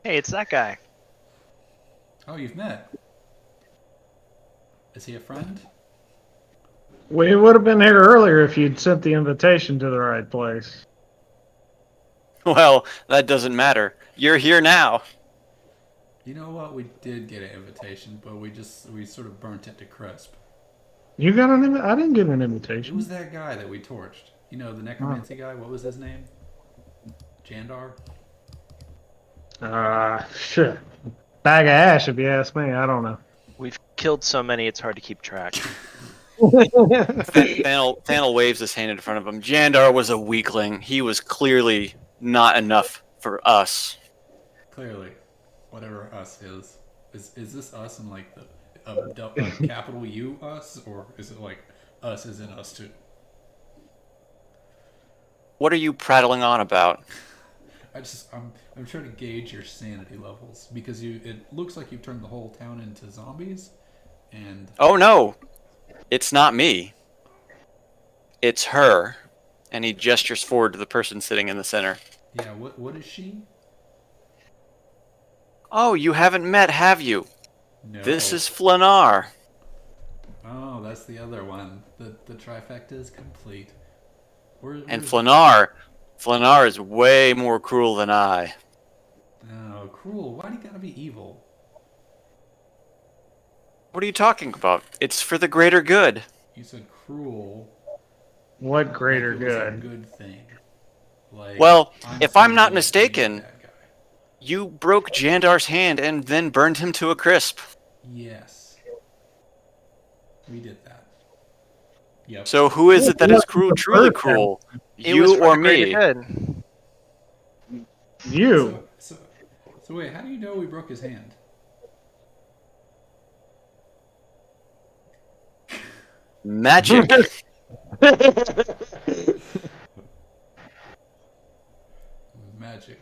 Hey, it's that guy.
Oh, you've met. Is he a friend?
We would have been here earlier if you'd sent the invitation to the right place.
Well, that doesn't matter. You're here now.
You know what? We did get an invitation, but we sort of burnt it to crisp.
You got an invitation? I didn't get an
It
invitation.
was that guy that we torched. You know, the necromancy guy. What was his name? Jandar.
Shit. Bag of ash, if you ask me. I don't know.
We've killed so many, it's hard to keep track.
Thanel waves his hand in front of him. Jandar was a weakling. He was clearly not enough for us.
Clearly, whatever us is this us in like the capital U us, or is it like us as in us too?
What are you prattling on about?
I'm trying to gauge your sanity levels because it looks like you've turned the whole town into zombies, and
Oh no, it's not me. It's her. And he gestures forward to the person sitting in the center.
yeah, what is she?
Oh, you haven't met, have you?
No.
This is Flenar.
Oh, that's the other one. The trifecta is complete.
And Flenar is way more cruel than I.
Oh, cruel. Why do you gotta be evil?
What are you talking about? It's for the greater good.
You said cruel.
What greater
like it was a
good?
good thing. Like,
Well, if I'm
sorry
not
that
mistaken,
you're that guy.
you broke Jandar's hand and then burned him to a crisp.
Yes. We did that. Yep.
So who is it that is truly cruel?
It was
You
for
or
the greater
me?
good.
You.
So wait, how do you know we broke his hand?
Magic.
Magic.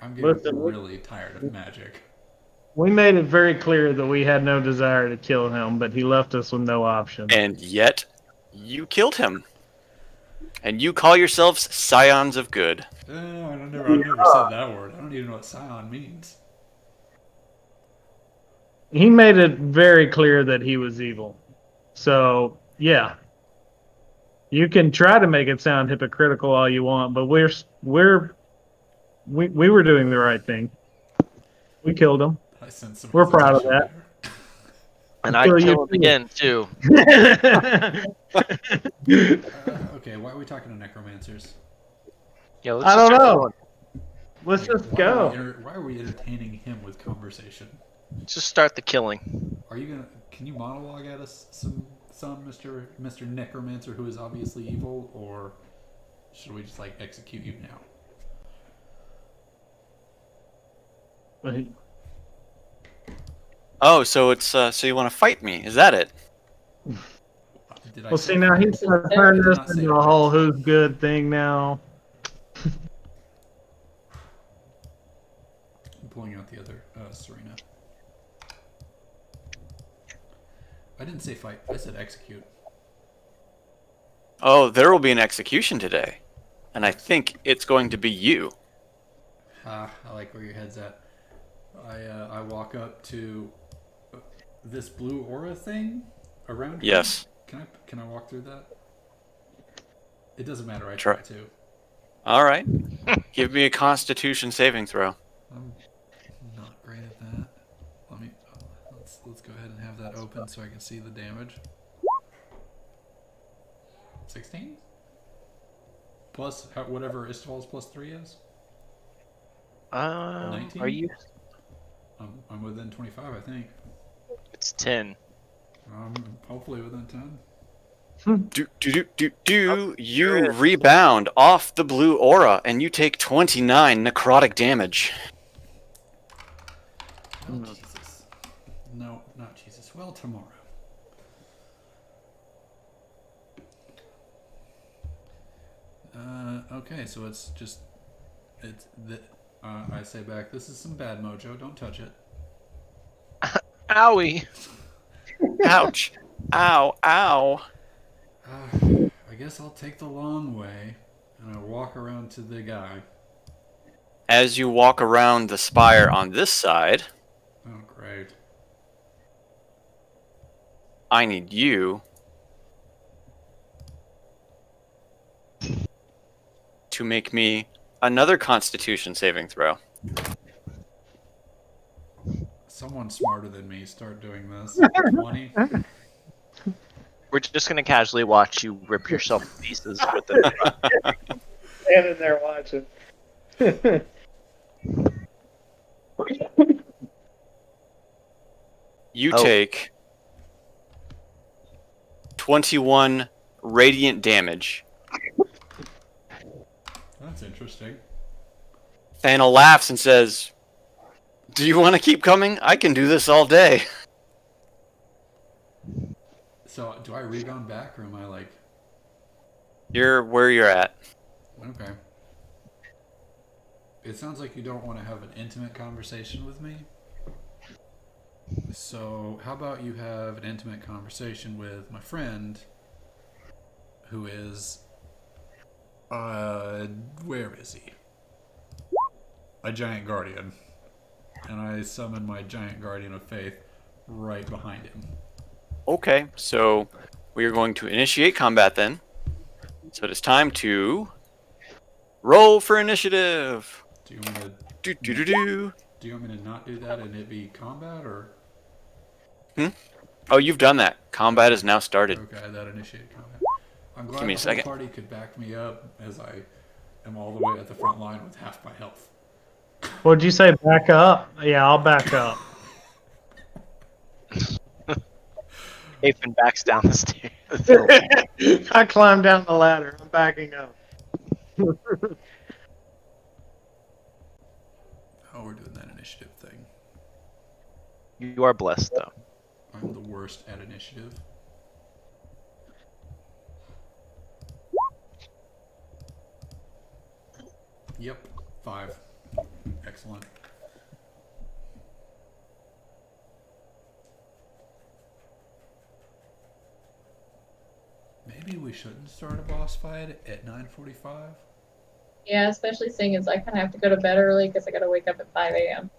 I'm getting
Listen,
really tired of magic.
We made it very clear that we had no desire to kill him, but he left us with no option.
And yet, you killed him. And you call yourselves Scions of Good.
I never said that word. I don't even know what scion means.
He made it very clear that he was evil. So, yeah. You can try to make it sound hypocritical all you want, but we were doing the right thing. We killed him.
I sense some
We're proud of
resignation there.
And I
Kill you
kill him
too.
again too.
Okay, why are we talking to necromancers?
Yeah, let's
I
just
don't
start
know.
going.
Let's just
Why
go.
why are we entertaining him with conversation?
Let's just start the killing.
Can you monologue at us some Mr. Necromancer who is obviously evil, or should we just execute you now?
Oh, so it's so you want to fight me? Is that it?
Did I
Well,
say
see, now
that?
he's going to turn
I did
this
not say
into a
that.
whole who's good thing now.
I'm pulling out the other Serena. I didn't say fight. I said execute.
Oh, there will be an execution today. And I think it's going to be you.
I like where your head's at. I walk up to this blue aura thing around him.
Yes.
Can I walk through that? It doesn't matter. I
Try.
try to.
All right. Give me a Constitution saving throw.
I'm not great at that. Let's go ahead and have that open so I can see the damage. 16? Plus whatever Istval's plus 3 is? 19?
Are you?
I'm within 25, I think.
It's 10.
Hopefully within 10.
You rebound off the blue aura and you take 29 necrotic damage.
Oh, Jesus. No, not Jesus. Well, tomorrow. Okay, so I say back, this is some bad mojo, don't touch it.
Owie!
Ouch. Ow, ow.
I guess I'll take the long way, and I walk around to the guy.
As you walk around the spire on this side,
Oh, great.
I need you to make me another Constitution saving throw.
Someone smarter than me start doing this. 20?
We're just gonna casually watch you rip yourself to pieces with the.
Standing there watching.
You
Oh.
take 21 radiant damage.
That's interesting.
Thana laughs and says, "Do you want to keep coming? I can do this all day."
So, do I rebound back, or am I
You're where you're at.
okay. It sounds like you don't want to have an intimate conversation with me. So, how about you have an intimate conversation with my friend, who is, where is he? A giant guardian. And I summon my giant guardian of faith right behind him.
Okay, so we are going to initiate combat then. So it is time to roll for initiative.
Do you want me to
Do.
Do you want me to not do that and it be combat, or
Oh, you've done that. Combat is now started.
okay, that initiated combat? I'm glad
Give me a
the
second.
whole party could back me up as I am all the way at the front line with half my health.
What'd you say? Back up? Yeah, I'll back up.
Nathan backs down the stairs.
I climbed down the ladder. I'm backing up.
Oh, we're doing that initiative thing.
You are blessed though.
I'm the worst at initiative. Yep, 5. Excellent. Maybe we shouldn't start a boss fight at 9:45.
Yeah, especially seeing as I kind of have to go to bed early because I got to wake up at 5 a.m.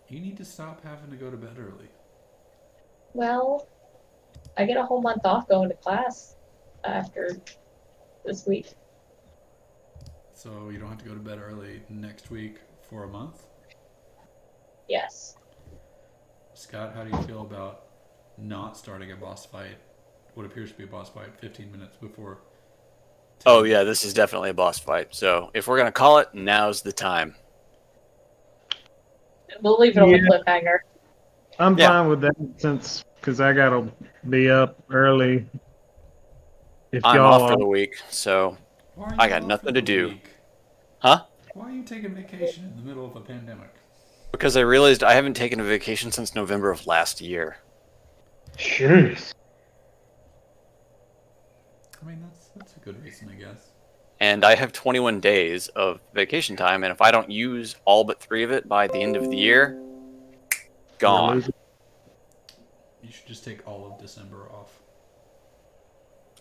You need to stop having to go to bed early.
Well, I get a whole month off going to class after this week.
So you don't have to go to bed early next week for a month.
Yes.
Scott, how do you feel about not starting a boss fight, what appears to be a boss fight, 15 minutes before?
Oh yeah, this is definitely a boss fight. So if we're gonna call it, now's the time.
We'll leave it on the
Yeah.
cliffhanger.
I'm
Yeah.
fine with that since because I gotta be up early. If
I'm
y'all
off for
are,
the week, so
Why are
I
you
got
off
nothing
for
to
the
do.
week?
Huh?
Why are you taking vacation in the middle of a pandemic?
Because I realized I haven't taken a vacation since November of last year.
Jeez.
I mean, that's a good reason, I guess.
And I have 21 days of vacation time, and if I don't use all but 3 of it by the end of the year, gone.
You should just take all of December off.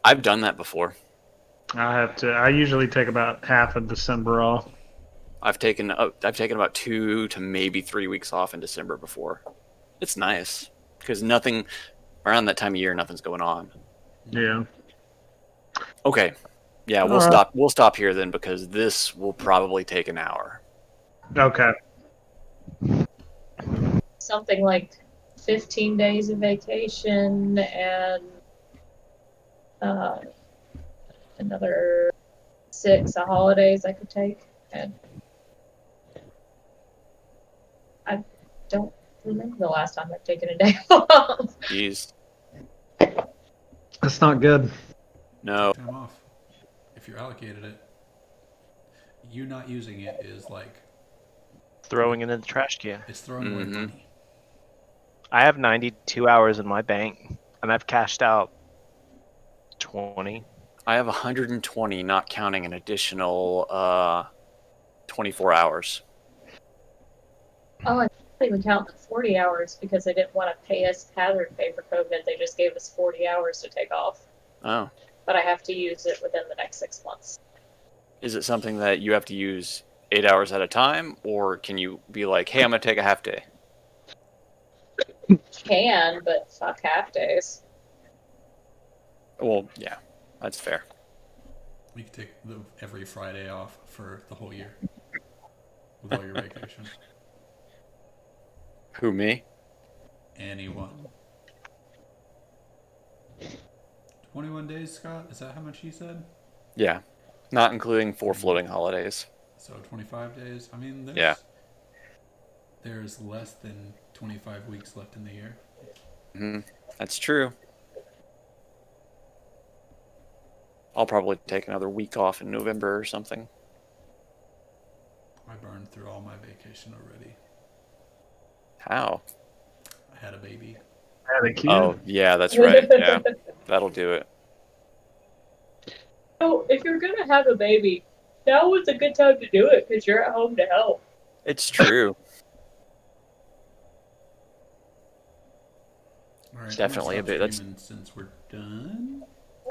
I've done that before.
I have to. I usually take about half of December off.
I've taken about 2 to maybe 3 weeks off in December before. It's nice because nothing around that time of year, nothing's going on.
Yeah.
Okay, yeah, we'll
All right.
stop. We'll stop here then because this will probably take an hour.
Okay.
Something like 15 days of vacation and another 6 of holidays I could take. And I don't remember the last time I've taken a day off.
Jeez,
That's not good.
no.
Time off. If you're allocated it, you not using it is like
Throwing it in the trash can.
it's throwing away
Mhm.
money.
I have 92 hours in my bank, and I've cashed out 20.
I have 120, not counting an additional 24 hours.
Oh, I didn't even count the 40 hours because they didn't want to pay us hazard pay for COVID. They just gave us 40 hours to take off.
Oh,
But I have to use it within the next 6 months.
is it something that you have to use 8 hours at a time, or can you be like, hey, I'm gonna take a half day?
Can, but fuck half days.
Well, yeah, that's fair.
You could take every Friday off for the whole year with all your vacation.
Who, me?
Anyone. 21 days, Scott? Is that how much you said?
Yeah, not including 4 floating holidays.
So 25 days? I mean,
Yeah.
There's less than 25 weeks left in the year.
That's true. I'll probably take another week off in November or something.
I burned through all my vacation already.
How?
I had a baby.
Had a kid.
Oh, yeah, that's right. Yeah, that'll do it.
So, if you're gonna have a baby, now was a good time to do it because you're at home to help.
It's true.
All right,
Definitely
I'm
a
gonna
bit-
stop streaming since we're done.